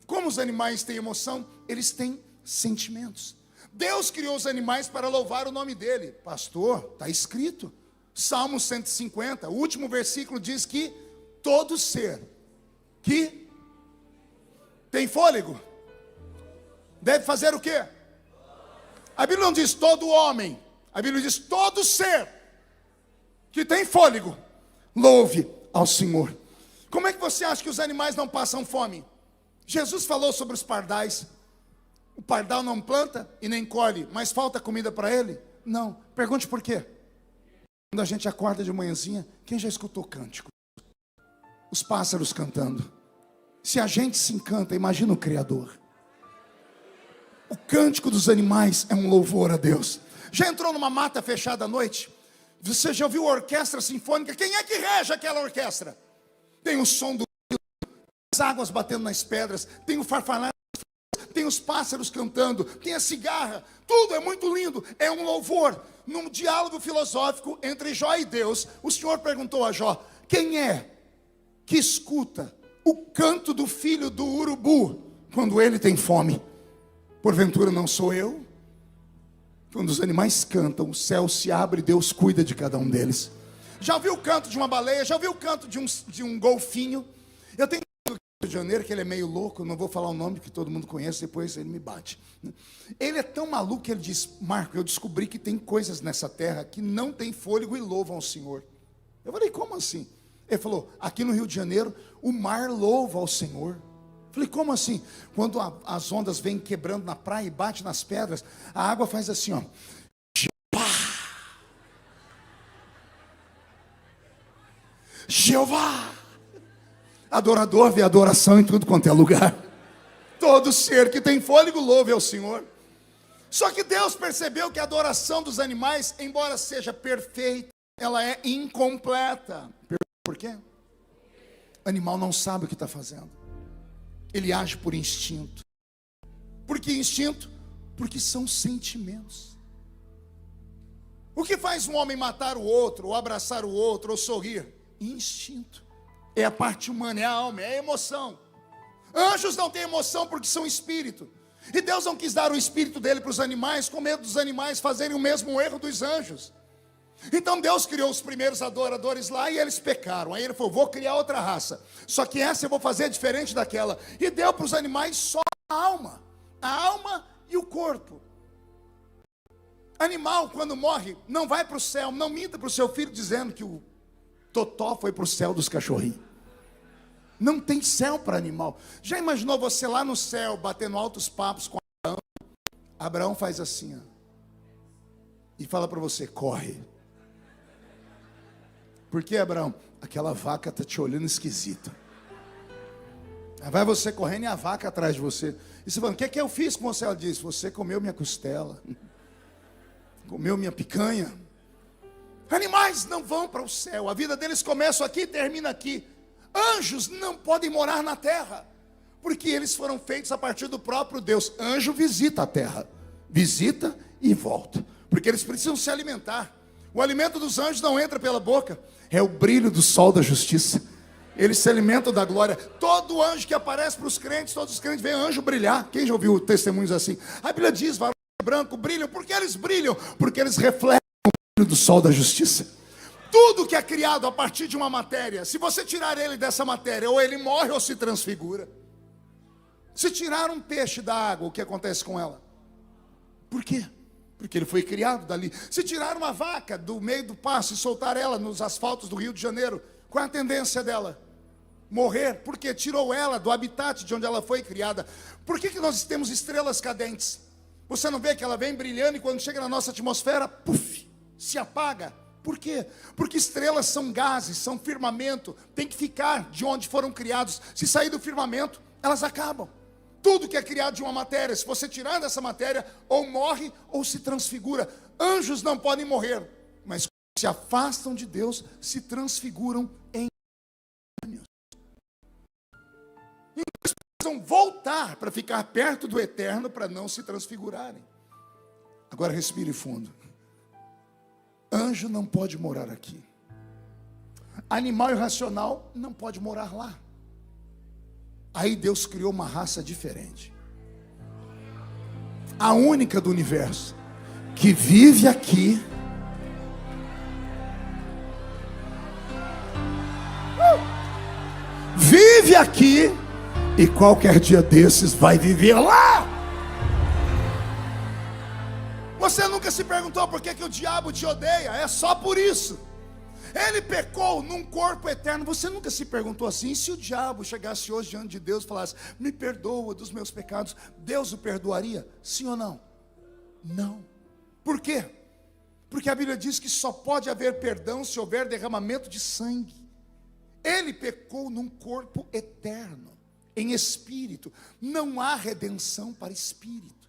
Como os animais têm emoção, eles têm sentimentos. Deus criou os animais para louvar o nome dele. Pastor, está escrito. Salmo 150, o último versículo diz que todo ser que tem fôlego deve fazer o quê? A Bíblia não diz todo homem, a Bíblia diz todo ser que tem fôlego louve ao Senhor. Como é que você acha que os animais não passam fome? Jesus falou sobre os pardais. O pardal não planta e nem colhe, mas falta comida para ele? Não. Pergunte por quê. Quando a gente acorda de manhãzinha, quem já escutou cântico? Os pássaros cantando. Se a gente se encanta, imagina o Criador. O cântico dos animais é um louvor a Deus. Já entrou numa mata fechada à noite? Você já ouviu a orquestra sinfônica? Quem é que rege aquela orquestra? Tem o som do rio, as águas batendo nas pedras, tem o farfalhar, tem os pássaros cantando, tem a cigarra, tudo é muito lindo, é um louvor. Num diálogo filosófico entre Jó e Deus, o Senhor perguntou a Jó: quem é que escuta o canto do filho do urubu quando ele tem fome? Porventura não sou eu? Quando os animais cantam, o céu se abre e Deus cuida de cada um deles. Já ouviu o canto de uma baleia? Já ouviu o canto de um golfinho? Eu tenho um amigo do Rio de Janeiro que ele é meio louco, não vou falar o nome que todo mundo conhece, depois ele me bate. Ele é tão maluco que ele diz: Marco, eu descobri que tem coisas nessa terra que não tem fôlego e louvam ao Senhor. Eu falei: como assim? Ele falou: aqui no Rio de Janeiro, o mar louva ao Senhor. Falei: como assim? Quando as ondas vêm quebrando na praia e bate nas pedras, a água faz assim, ó. Jeová. Adorador vê adoração em tudo quanto é lugar. Todo ser que tem fôlego louve ao Senhor. Só que Deus percebeu que a adoração dos animais, embora seja perfeita, ela é incompleta. Por quê? O animal não sabe o que está fazendo. Ele age por instinto. Por que instinto? Porque são sentimentos. O que faz um homem matar o outro, ou abraçar o outro, ou sorrir? Instinto. É a parte humana, é a alma, é a emoção. Anjos não têm emoção porque são espírito. E Deus não quis dar o espírito dele para os animais, com medo dos animais fazerem o mesmo erro dos anjos. Então Deus criou os primeiros adoradores lá e eles pecaram. Aí ele falou: vou criar outra raça, só que essa eu vou fazer diferente daquela. E deu para os animais só a alma e o corpo. Animal, quando morre, não vai para o céu. Não minta para o seu filho dizendo que o totó foi para o céu dos cachorrinhos. Não tem céu para animal. Já imaginou você lá no céu batendo altos papos com Abraão? Abraão faz assim, ó, e fala para você: corre. Por que, Abraão? Aquela vaca está te olhando esquisito. Aí vai você correndo e a vaca atrás de você. E você falando: o que eu fiz com você? Ela diz: você comeu minha costela, comeu minha picanha. Animais não vão para o céu. A vida deles começa aqui e termina aqui. Anjos não podem morar na terra, porque eles foram feitos a partir do próprio Deus. Anjo visita a terra, visita e volta, porque eles precisam se alimentar. O alimento dos anjos não entra pela boca, é o brilho do sol da justiça. Eles se alimentam da glória. Todo anjo que aparece para os crentes, todos os crentes veem anjo brilhar. Quem já ouviu testemunhos assim? A Bíblia diz: varões brancos brilham. Por que eles brilham? Porque eles refletem o brilho do sol da justiça. Tudo que é criado a partir de uma matéria, se você tirar ele dessa matéria, ou ele morre ou se transfigura. Se tirar um peixe da água, o que acontece com ela? Por quê? Porque ele foi criado dali. Se tirar uma vaca do meio do pasto e soltar ela nos asfaltos do Rio de Janeiro, qual é a tendência dela? Morrer. Porque tirou ela do habitat de onde ela foi criada. Por que nós temos estrelas cadentes? Você não vê que ela vem brilhando e quando chega na nossa atmosfera, puf, se apaga? Por quê? Porque estrelas são gases, são firmamento, tem que ficar de onde foram criados. Se sair do firmamento, elas acabam. Tudo que é criado de uma matéria, se você tirar dessa matéria, ou morre ou se transfigura. Anjos não podem morrer, mas quando se afastam de Deus, se transfiguram em demônios. Então eles precisam voltar para ficar perto do eterno, para não se transfigurarem. Agora respire fundo. Anjo não pode morar aqui. Animal irracional não pode morar lá. Aí Deus criou uma raça diferente. A única do universo que vive aqui. Vive aqui e qualquer dia desses vai viver lá. Você nunca se perguntou por que o diabo te odeia? É só por isso. Ele pecou num corpo eterno. Você nunca se perguntou assim: e se o diabo chegasse hoje diante de Deus e falasse: me perdoa dos meus pecados, Deus o perdoaria? Sim ou não? Não. Por quê? Porque a Bíblia diz que só pode haver perdão se houver derramamento de sangue. Ele pecou num corpo eterno, em espírito. Não há redenção para espírito.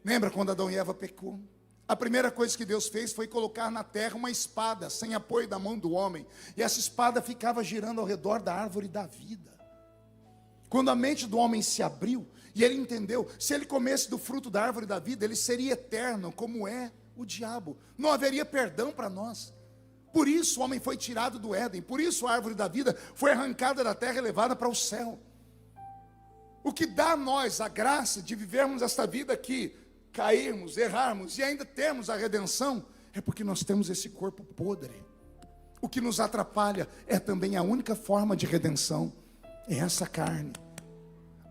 Lembra quando Adão e Eva pecou? A primeira coisa que Deus fez foi colocar na terra uma espada, sem apoio da mão do homem. E essa espada ficava girando ao redor da árvore da vida. Quando a mente do homem se abriu, e ele entendeu, se ele comesse do fruto da árvore da vida, ele seria eterno, como é o diabo. Não haveria perdão para nós. Por isso o homem foi tirado do Éden. Por isso a árvore da vida foi arrancada da terra e levada para o céu. O que dá a nós a graça de vivermos esta vida aqui, cairmos, errarmos e ainda termos a redenção, é porque nós temos esse corpo podre. O que nos atrapalha é também a única forma de redenção, é essa carne.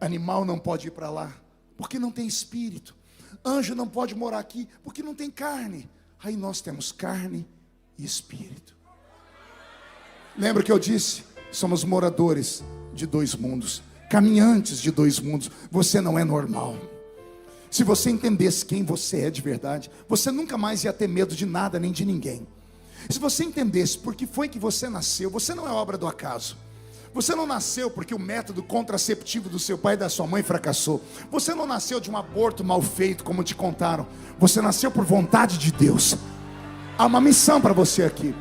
Animal não pode ir para lá, porque não tem espírito. Anjo não pode morar aqui, porque não tem carne. Aí nós temos carne e espírito. Lembra que eu disse? Somos moradores de dois mundos, caminhantes de dois mundos. Você não é normal. Se você entendesse quem você é de verdade, você nunca mais ia ter medo de nada nem de ninguém. Se você entendesse por que foi que você nasceu, você não é obra do acaso. Você não nasceu porque o método contraceptivo do seu pai e da sua mãe fracassou. Você não nasceu de um aborto mal feito, como te contaram. Você nasceu por vontade de Deus. Há uma missão para você aqui.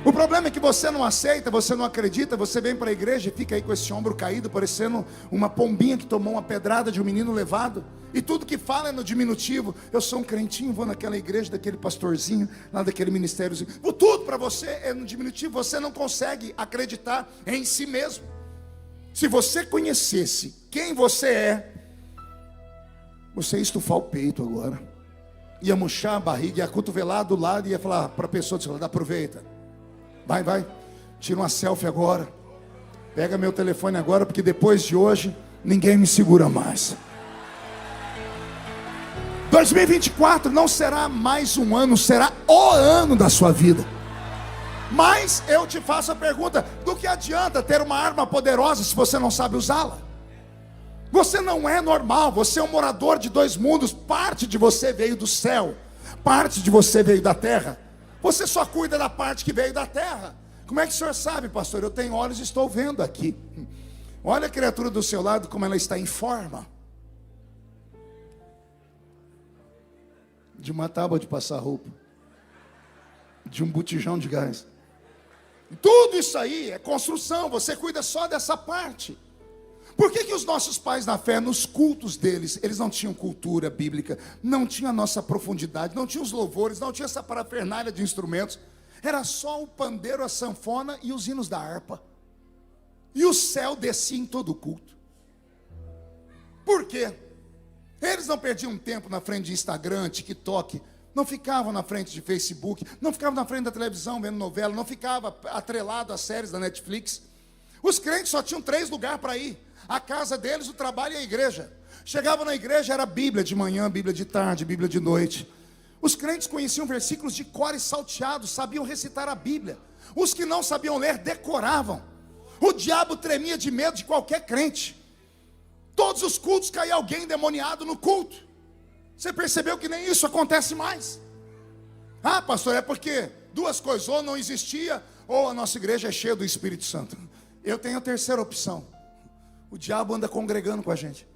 O problema é que você não aceita, você não acredita. Você vem para a igreja e fica aí com esse ombro caído, parecendo uma pombinha que tomou uma pedrada de um menino levado. E tudo que fala é no diminutivo. Eu sou um crentinho, vou naquela igreja daquele pastorzinho, lá daquele ministériozinho. Tudo para você é no diminutivo. Você não consegue acreditar em si mesmo. Se você conhecesse quem você é, você ia estufar o peito agora, ia murchar a barriga, ia cotovelar do lado e ia falar para a pessoa do seu lado: aproveita, vai, tira uma selfie agora, pega meu telefone agora, porque depois de hoje ninguém me segura mais. 2024 não será mais um ano, será o ano da sua vida. Mas eu te faço a pergunta: do que adianta ter uma arma poderosa se você não sabe usá-la? Você não é normal, você é um morador de dois mundos. Parte de você veio do céu, parte de você veio da terra. Você só cuida da parte que veio da terra. Como é que o senhor sabe, pastor? Eu tenho olhos e estou vendo aqui. Olha a criatura do seu lado, como ela está em forma de uma tábua de passar roupa, de um botijão de gás. Tudo isso aí é construção. Você cuida só dessa parte. Por que os nossos pais na fé, nos cultos deles, eles não tinham cultura bíblica, não tinha a nossa profundidade, não tinha os louvores, não tinha essa parafernália de instrumentos? Era só o pandeiro, a sanfona e os hinos da harpa. E o céu descia em todo o culto. Por quê? Eles não perdiam tempo na frente de Instagram, TikTok, não ficavam na frente de Facebook, não ficavam na frente da televisão vendo novela, não ficava atrelado às séries da Netflix. Os crentes só tinham 3 lugares para ir: a casa deles, o trabalho e a igreja. Chegavam na igreja, era Bíblia de manhã, Bíblia de tarde, Bíblia de noite. Os crentes conheciam versículos de cor e salteados, sabiam recitar a Bíblia. Os que não sabiam ler, decoravam. O diabo tremia de medo de qualquer crente. Todos os cultos caía alguém endemoniado no culto. Você percebeu que nem isso acontece mais? Ah, pastor, é porque 2 coisas: ou não existia, ou a nossa igreja é cheia do Espírito Santo. Eu tenho a terceira opção: o diabo anda congregando com a gente.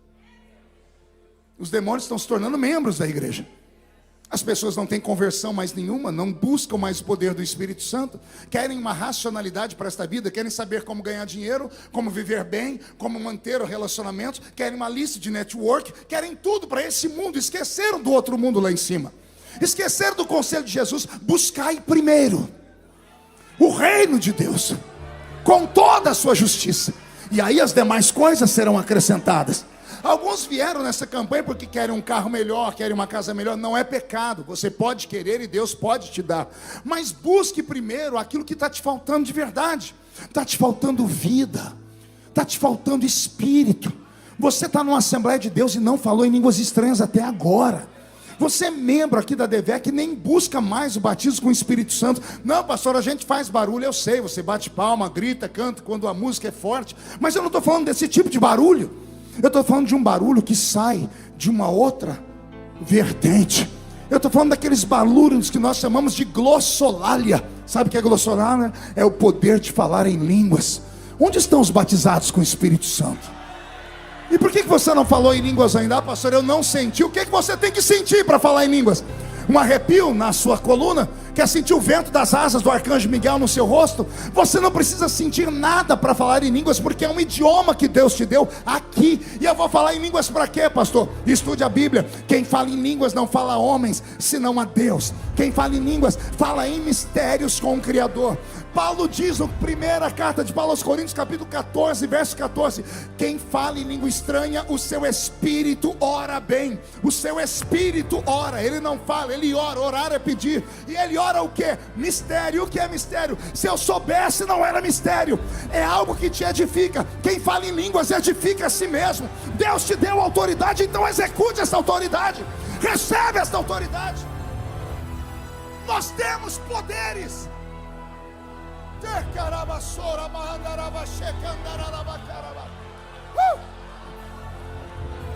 Os demônios estão se tornando membros da igreja. As pessoas não têm conversão mais nenhuma, não buscam mais o poder do Espírito Santo, querem uma racionalidade para esta vida, querem saber como ganhar dinheiro, como viver bem, como manter o relacionamento, querem uma lista de network, querem tudo para esse mundo. Esqueceram do outro mundo lá em cima, esqueceram do conselho de Jesus: buscai primeiro o reino de Deus, com toda a sua justiça, e aí as demais coisas serão acrescentadas. Alguns vieram nessa campanha porque querem um carro melhor, querem uma casa melhor. Não é pecado, você pode querer e Deus pode te dar. Mas busque primeiro aquilo que está te faltando de verdade. Está te faltando vida, está te faltando espírito. Você está numa Assembleia de Deus e não falou em línguas estranhas até agora. Você é membro aqui da DEVEC, nem busca mais o batismo com o Espírito Santo. Não, pastor, a gente faz barulho, eu sei, você bate palma, grita, canta quando a música é forte, mas eu não estou falando desse tipo de barulho. Eu estou falando de um barulho que sai de uma outra vertente. Eu estou falando daqueles barulhos que nós chamamos de glossolalia. Sabe o que é glossolalia? É o poder de falar em línguas. Onde estão os batizados com o Espírito Santo? E por que você não falou em línguas ainda? Pastor, eu não senti. O que você tem que sentir para falar em línguas? Um arrepio na sua coluna? Quer sentir o vento das asas do arcanjo Miguel no seu rosto? Você não precisa sentir nada para falar em línguas, porque é um idioma que Deus te deu aqui. E eu vou falar em línguas para quê, pastor? Estude a Bíblia. Quem fala em línguas não fala a homens, senão a Deus. Quem fala em línguas fala em mistérios com o Criador. Paulo diz na primeira carta de Paulo aos Coríntios, capítulo 14, verso 14: quem fala em língua estranha, o seu espírito ora bem. O seu espírito ora, ele não fala, ele ora. Orar é pedir. E ele ora o que? Mistério. O que é mistério? Se eu soubesse, não era mistério. É algo que te edifica. Quem fala em línguas edifica a si mesmo. Deus te deu autoridade, então execute essa autoridade. Recebe essa autoridade. Nós temos poderes.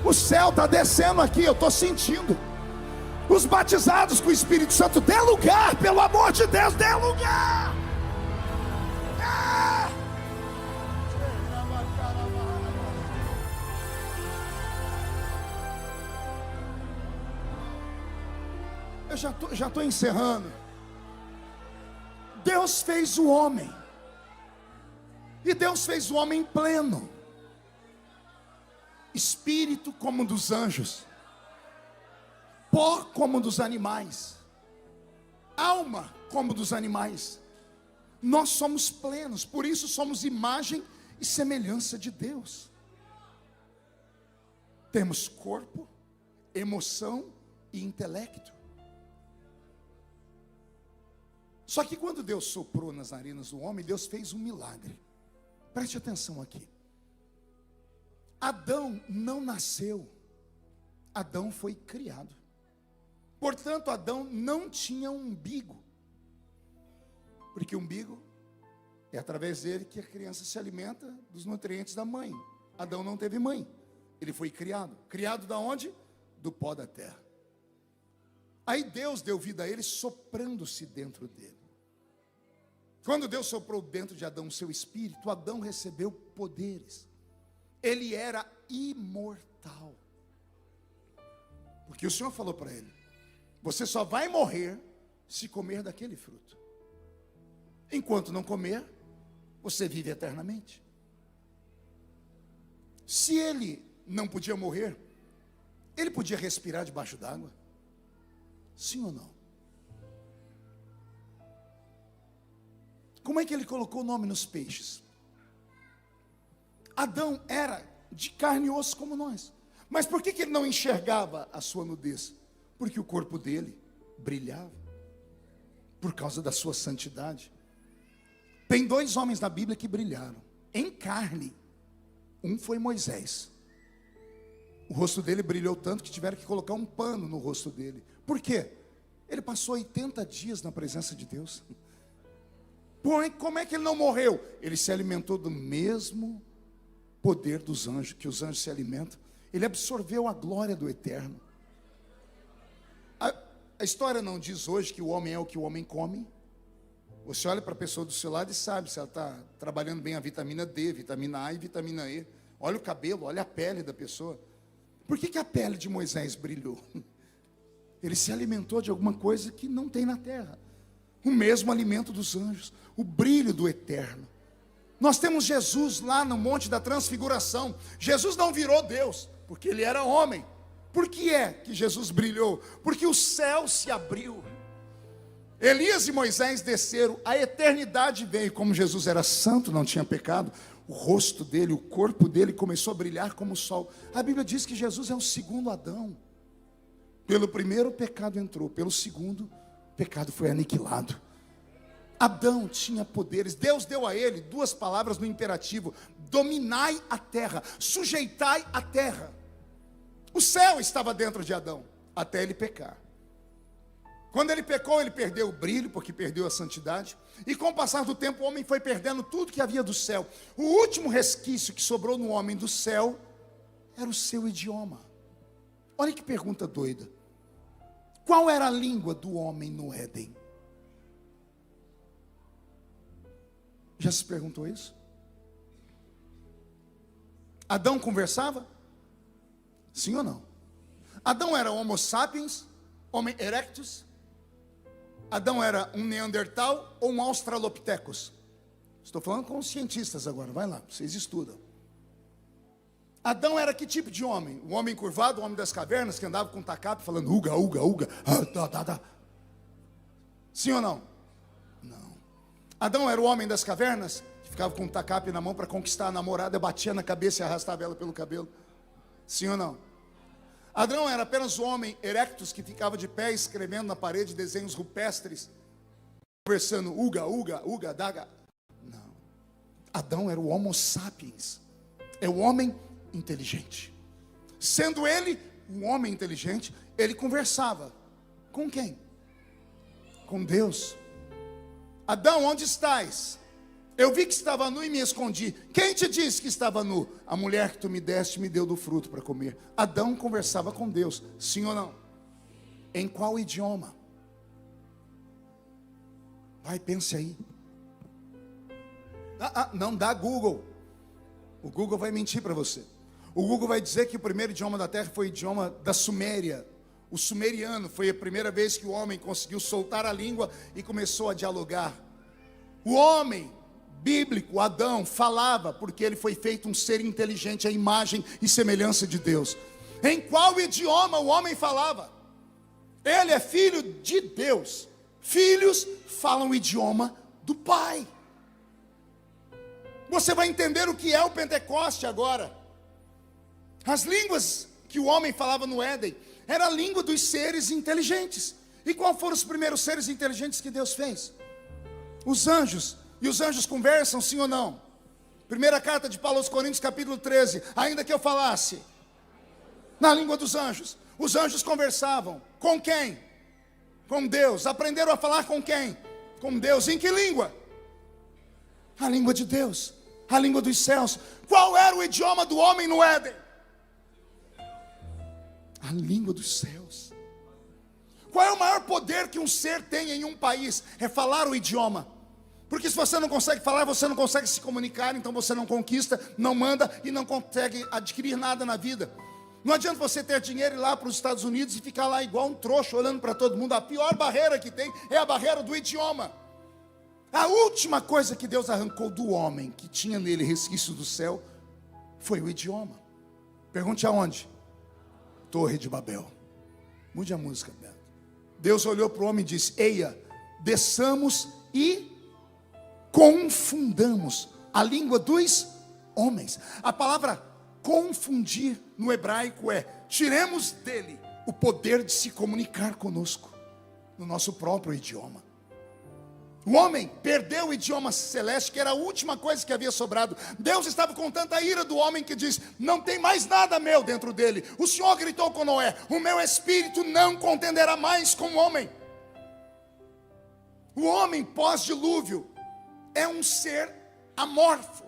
O céu está descendo aqui, eu estou sentindo. Os batizados com o Espírito Santo, dê lugar, pelo amor de Deus, dê lugar. Eu já estou encerrando. Deus fez o homem, e Deus fez o homem pleno, espírito como dos anjos, pó como dos animais, alma como dos animais. Nós somos plenos, por isso somos imagem e semelhança de Deus. Temos corpo, emoção e intelecto. Só que quando Deus soprou nas narinas do homem, Deus fez um milagre. Preste atenção aqui. Adão não nasceu, Adão foi criado. Portanto, Adão não tinha um umbigo, porque o umbigo é através dele que a criança se alimenta dos nutrientes da mãe. Adão não teve mãe, ele foi criado. Criado da onde? Do pó da terra. Aí Deus deu vida a ele, soprando-se dentro dele. Quando Deus soprou dentro de Adão o seu espírito, Adão recebeu poderes. Ele era imortal. Porque o Senhor falou para ele: você só vai morrer se comer daquele fruto. Enquanto não comer, você vive eternamente. Se ele não podia morrer, ele podia respirar debaixo d'água? Sim ou não? Como é que ele colocou o nome nos peixes? Adão era de carne e osso como nós. Mas por que ele não enxergava a sua nudez? Porque o corpo dele brilhava, por causa da sua santidade. Tem dois homens na Bíblia que brilharam em carne. Um foi Moisés. O rosto dele brilhou tanto que tiveram que colocar um pano no rosto dele. Por quê? Ele passou 80 dias na presença de Deus. Porém, como é que ele não morreu? Ele se alimentou do mesmo poder dos anjos, que os anjos se alimentam. Ele absorveu a glória do eterno. A história não diz hoje que o homem é o que o homem come. Você olha para a pessoa do seu lado e sabe se ela está trabalhando bem a vitamina D, vitamina A e vitamina E. Olha o cabelo, olha a pele da pessoa. Por que a pele de Moisés brilhou? Ele se alimentou de alguma coisa que não tem na terra. O mesmo alimento dos anjos, o brilho do eterno. Nós temos Jesus lá no Monte da Transfiguração. Jesus não virou Deus, porque ele era homem. Por que é que Jesus brilhou? Porque o céu se abriu. Elias e Moisés desceram, a eternidade veio. Como Jesus era santo, não tinha pecado, o rosto dele, o corpo dele começou a brilhar como o sol. A Bíblia diz que Jesus é o segundo Adão. Pelo primeiro o pecado entrou, pelo segundo o pecado foi aniquilado. Adão tinha poderes, Deus deu a ele duas palavras no imperativo: dominai a terra, sujeitai a terra. O céu estava dentro de Adão, até ele pecar. Quando ele pecou, ele perdeu o brilho, porque perdeu a santidade. E com o passar do tempo, o homem foi perdendo tudo que havia do céu. O último resquício que sobrou no homem do céu era o seu idioma. Olha que pergunta doida. Qual era a língua do homem no Éden? Já se perguntou isso? Adão conversava? Sim ou não? Adão era Homo sapiens, Homo erectus? Adão era um Neandertal ou um Australopithecus? Estou falando com os cientistas agora, vai lá, vocês estudam. Adão era que tipo de homem? O homem curvado, o homem das cavernas, que andava com tacape falando uga, uga, uga, Sim ou não? Não. Adão era o homem das cavernas, que ficava com um tacape na mão para conquistar a namorada, batia na cabeça e arrastava ela pelo cabelo. Sim ou não? Adão era apenas o homem erectus que ficava de pé escrevendo na parede desenhos rupestres, conversando uga, uga, uga, daga. Não. Adão era o Homo sapiens. É o homem inteligente. Sendo ele um homem inteligente, ele conversava. Com quem? Com Deus. Adão, onde estás? Eu vi que estava nu e me escondi. Quem te disse que estava nu? A mulher que tu me deste me deu do fruto para comer. Adão conversava com Deus, sim ou não? Em qual idioma? Vai, pense aí. Não dá Google. O Google vai mentir para você. O Google vai dizer que o primeiro idioma da terra foi o idioma da Suméria. O sumeriano foi a primeira vez que o homem conseguiu soltar a língua e começou a dialogar. O homem bíblico, Adão, falava porque ele foi feito um ser inteligente à imagem e semelhança de Deus. Em qual idioma o homem falava? Ele é filho de Deus. Filhos falam o idioma do Pai. Você vai entender o que é o Pentecoste agora. As línguas que o homem falava no Éden era a língua dos seres inteligentes. E qual foram os primeiros seres inteligentes que Deus fez? Os anjos. E os anjos conversam, sim ou não? Primeira carta de Paulo aos Coríntios, capítulo 13. Ainda que eu falasse na língua dos anjos. Os anjos conversavam. Com quem? Com Deus. Aprenderam a falar com quem? Com Deus. Em que língua? A língua de Deus. A língua dos céus. Qual era o idioma do homem no Éden? A língua dos céus. Qual é o maior poder que um ser tem em um país? É falar o idioma. Porque se você não consegue falar, você não consegue se comunicar, então você não conquista, não manda e não consegue adquirir nada na vida. Não adianta você ter dinheiro e ir lá para os Estados Unidos e ficar lá igual um trouxa, olhando para todo mundo. A pior barreira que tem é a barreira do idioma. A última coisa que Deus arrancou do homem, que tinha nele resquício do céu, foi o idioma. Pergunte aonde? Torre de Babel. Mude a música, Beto. Deus olhou para o homem e disse: eia, desçamos e confundamos a língua dos homens. A palavra confundir no hebraico é: tiremos dele o poder de se comunicar conosco no nosso próprio idioma. O homem perdeu o idioma celeste, que era a última coisa que havia sobrado. Deus estava com tanta ira do homem que diz: não tem mais nada meu dentro dele. O Senhor gritou com Noé: o meu espírito não contenderá mais com o homem. O homem pós-dilúvio é um ser amorfo.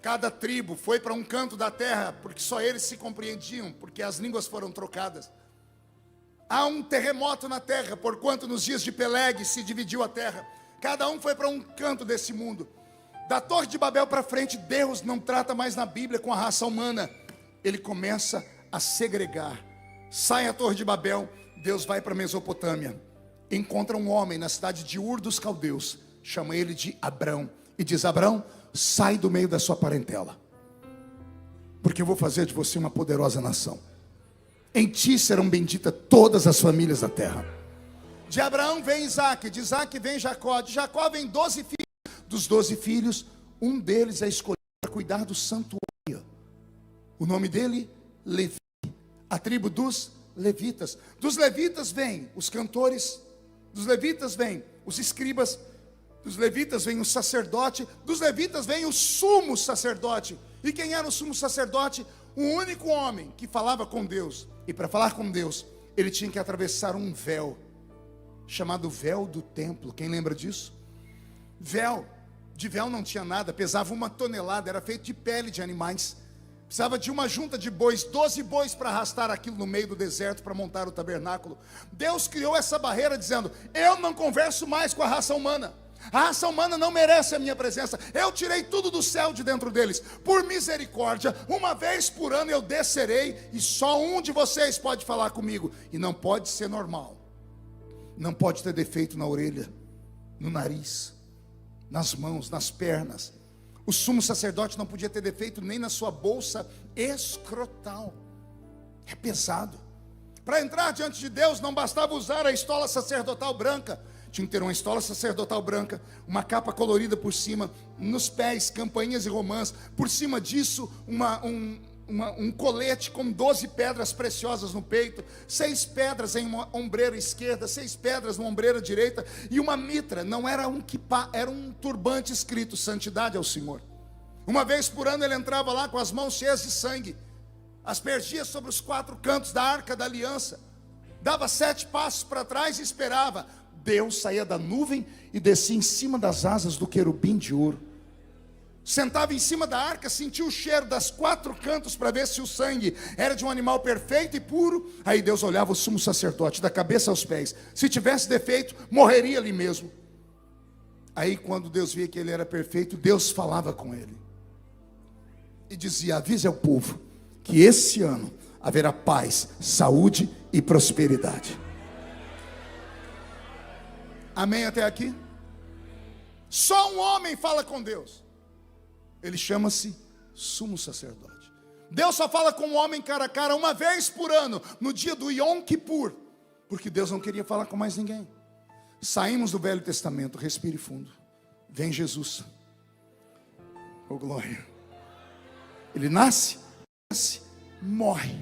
Cada tribo foi para um canto da terra, porque só eles se compreendiam, porque as línguas foram trocadas. Há um terremoto na terra, porquanto nos dias de Peleg se dividiu a terra. Cada um foi para um canto desse mundo. Da Torre de Babel para frente, Deus não trata mais na Bíblia com a raça humana. Ele começa a segregar. Sai a Torre de Babel, Deus vai para a Mesopotâmia. Encontra um homem na cidade de Ur dos Caldeus. Chama ele de Abrão. E diz: Abrão, sai do meio da sua parentela, porque eu vou fazer de você uma poderosa nação. Em ti serão benditas todas as famílias da terra. De Abraão vem Isaac, de Isaac vem Jacó, de Jacó vem 12 filhos. Dos 12 filhos, um deles é escolhido para cuidar do santuário. O nome dele, Levi, a tribo dos levitas. Dos levitas vêm os cantores, dos levitas vêm os escribas, dos levitas vem o sacerdote, dos levitas vem o sumo sacerdote. E quem era o sumo sacerdote? Um único homem que falava com Deus. E para falar com Deus, ele tinha que atravessar um véu, chamado véu do templo. Quem lembra disso? Véu, de véu não tinha nada, pesava 1 tonelada, era feito de pele de animais. Precisava de uma junta de bois, 12 bois para arrastar aquilo no meio do deserto para montar o tabernáculo. Deus criou essa barreira dizendo: eu não converso mais com a raça humana. A raça humana não merece a minha presença. Eu tirei tudo do céu de dentro deles. Por misericórdia, uma vez por ano eu descerei, e só um de vocês pode falar comigo. E não pode ser normal. Não pode ter defeito na orelha, no nariz, nas mãos, nas pernas. O sumo sacerdote não podia ter defeito nem na sua bolsa escrotal. É pesado. Para entrar diante de Deus não bastava usar a estola sacerdotal branca. Tinha que ter uma estola sacerdotal branca, uma capa colorida por cima, nos pés, campainhas e romãs. Por cima disso, um colete com 12 pedras preciosas no peito, 6 pedras em uma ombreira esquerda, 6 pedras na ombreira direita, e uma mitra. Não era um quipá, era um turbante escrito santidade ao Senhor. Uma vez por ano ele entrava lá com as mãos cheias de sangue, aspergia sobre os 4 cantos da arca da aliança, dava 7 passos para trás e esperava. Deus saía da nuvem e descia em cima das asas do querubim de ouro. Sentava em cima da arca, sentia o cheiro das 4 cantos para ver se o sangue era de um animal perfeito e puro. Aí Deus olhava o sumo sacerdote da cabeça aos pés. Se tivesse defeito, morreria ali mesmo. Aí quando Deus via que ele era perfeito, Deus falava com ele e dizia: avise ao povo que esse ano haverá paz, saúde e prosperidade. Amém até aqui? Só um homem fala com Deus. Ele chama-se sumo sacerdote. Deus só fala com um homem cara a cara uma vez por ano, no dia do Yom Kippur, porque Deus não queria falar com mais ninguém. Saímos do Velho Testamento, respire fundo. Vem Jesus. Oh glória. Ele nasce, morre.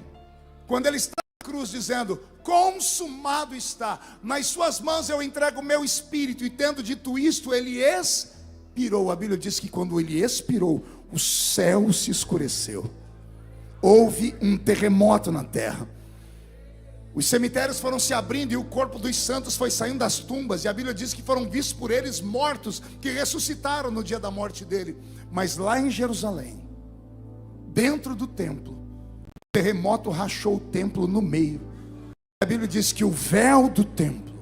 Quando ele está na cruz dizendo: consumado está, nas suas mãos eu entrego o meu espírito, e tendo dito isto, ele expirou. A Bíblia diz que quando ele expirou, o céu se escureceu, houve um terremoto na terra, os cemitérios foram se abrindo e o corpo dos santos foi saindo das tumbas, e a Bíblia diz que foram vistos por eles mortos, que ressuscitaram no dia da morte dele. Mas lá em Jerusalém, dentro do templo, o terremoto rachou o templo no meio. A Bíblia diz que o véu do templo,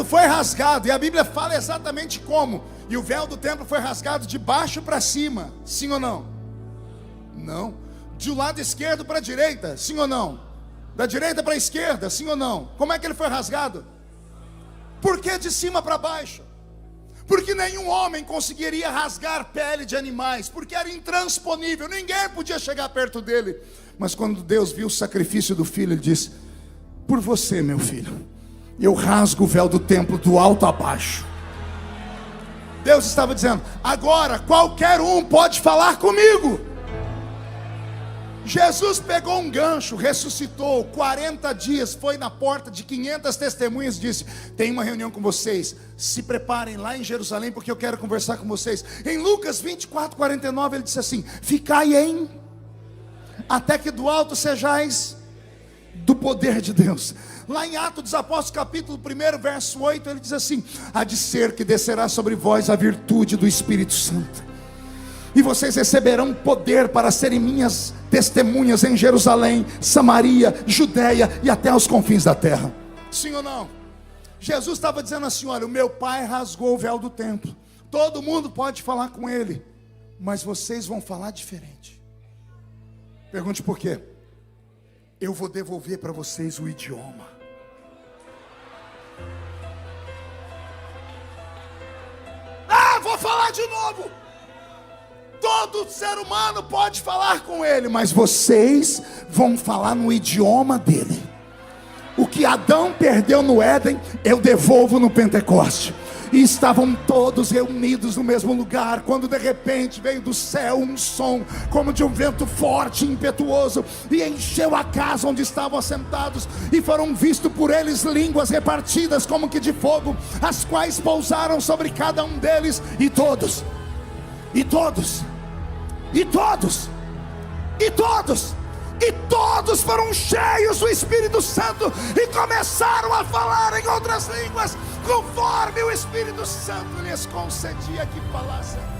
foi rasgado, e a Bíblia fala exatamente como. E o véu do templo foi rasgado de baixo para cima, sim ou não? Não. De um lado esquerdo para a direita, sim ou não? Da direita para a esquerda, sim ou não? Como é que ele foi rasgado? Por que de cima para baixo? Porque nenhum homem conseguiria rasgar pele de animais, porque era intransponível, ninguém podia chegar perto dele. Mas quando Deus viu o sacrifício do filho, ele disse: por você, meu filho, eu rasgo o véu do templo do alto a baixo. Deus estava dizendo: agora qualquer um pode falar comigo. Jesus pegou um gancho, ressuscitou, 40 dias, foi na porta de 500 testemunhas, disse: tem uma reunião com vocês, se preparem lá em Jerusalém, porque eu quero conversar com vocês. Em Lucas 24:49 ele disse assim: ficai até que do alto sejais do poder de Deus. Lá em Atos dos Apóstolos capítulo 1 verso 8 ele diz assim: há de ser que descerá sobre vós a virtude do Espírito Santo, e vocês receberão poder para serem minhas testemunhas em Jerusalém, Samaria, Judeia e até os confins da terra. Sim ou não? Jesus estava dizendo assim: olha, o meu pai rasgou o véu do templo, todo mundo pode falar com ele, mas vocês vão falar diferente. Pergunte por quê? Eu vou devolver para vocês o idioma. Vou falar de novo. Todo ser humano pode falar com ele, mas vocês vão falar no idioma dele. O que Adão perdeu no Éden, eu devolvo no Pentecoste. e estavam todos reunidos no mesmo lugar, quando de repente veio do céu um som como de um vento forte e impetuoso, e encheu a casa onde estavam assentados, e foram vistos por eles línguas repartidas como que de fogo, as quais pousaram sobre cada um deles, e todos foram cheios do Espírito Santo e começaram a falar em outras línguas, conforme o Espírito Santo lhes concedia que falassem.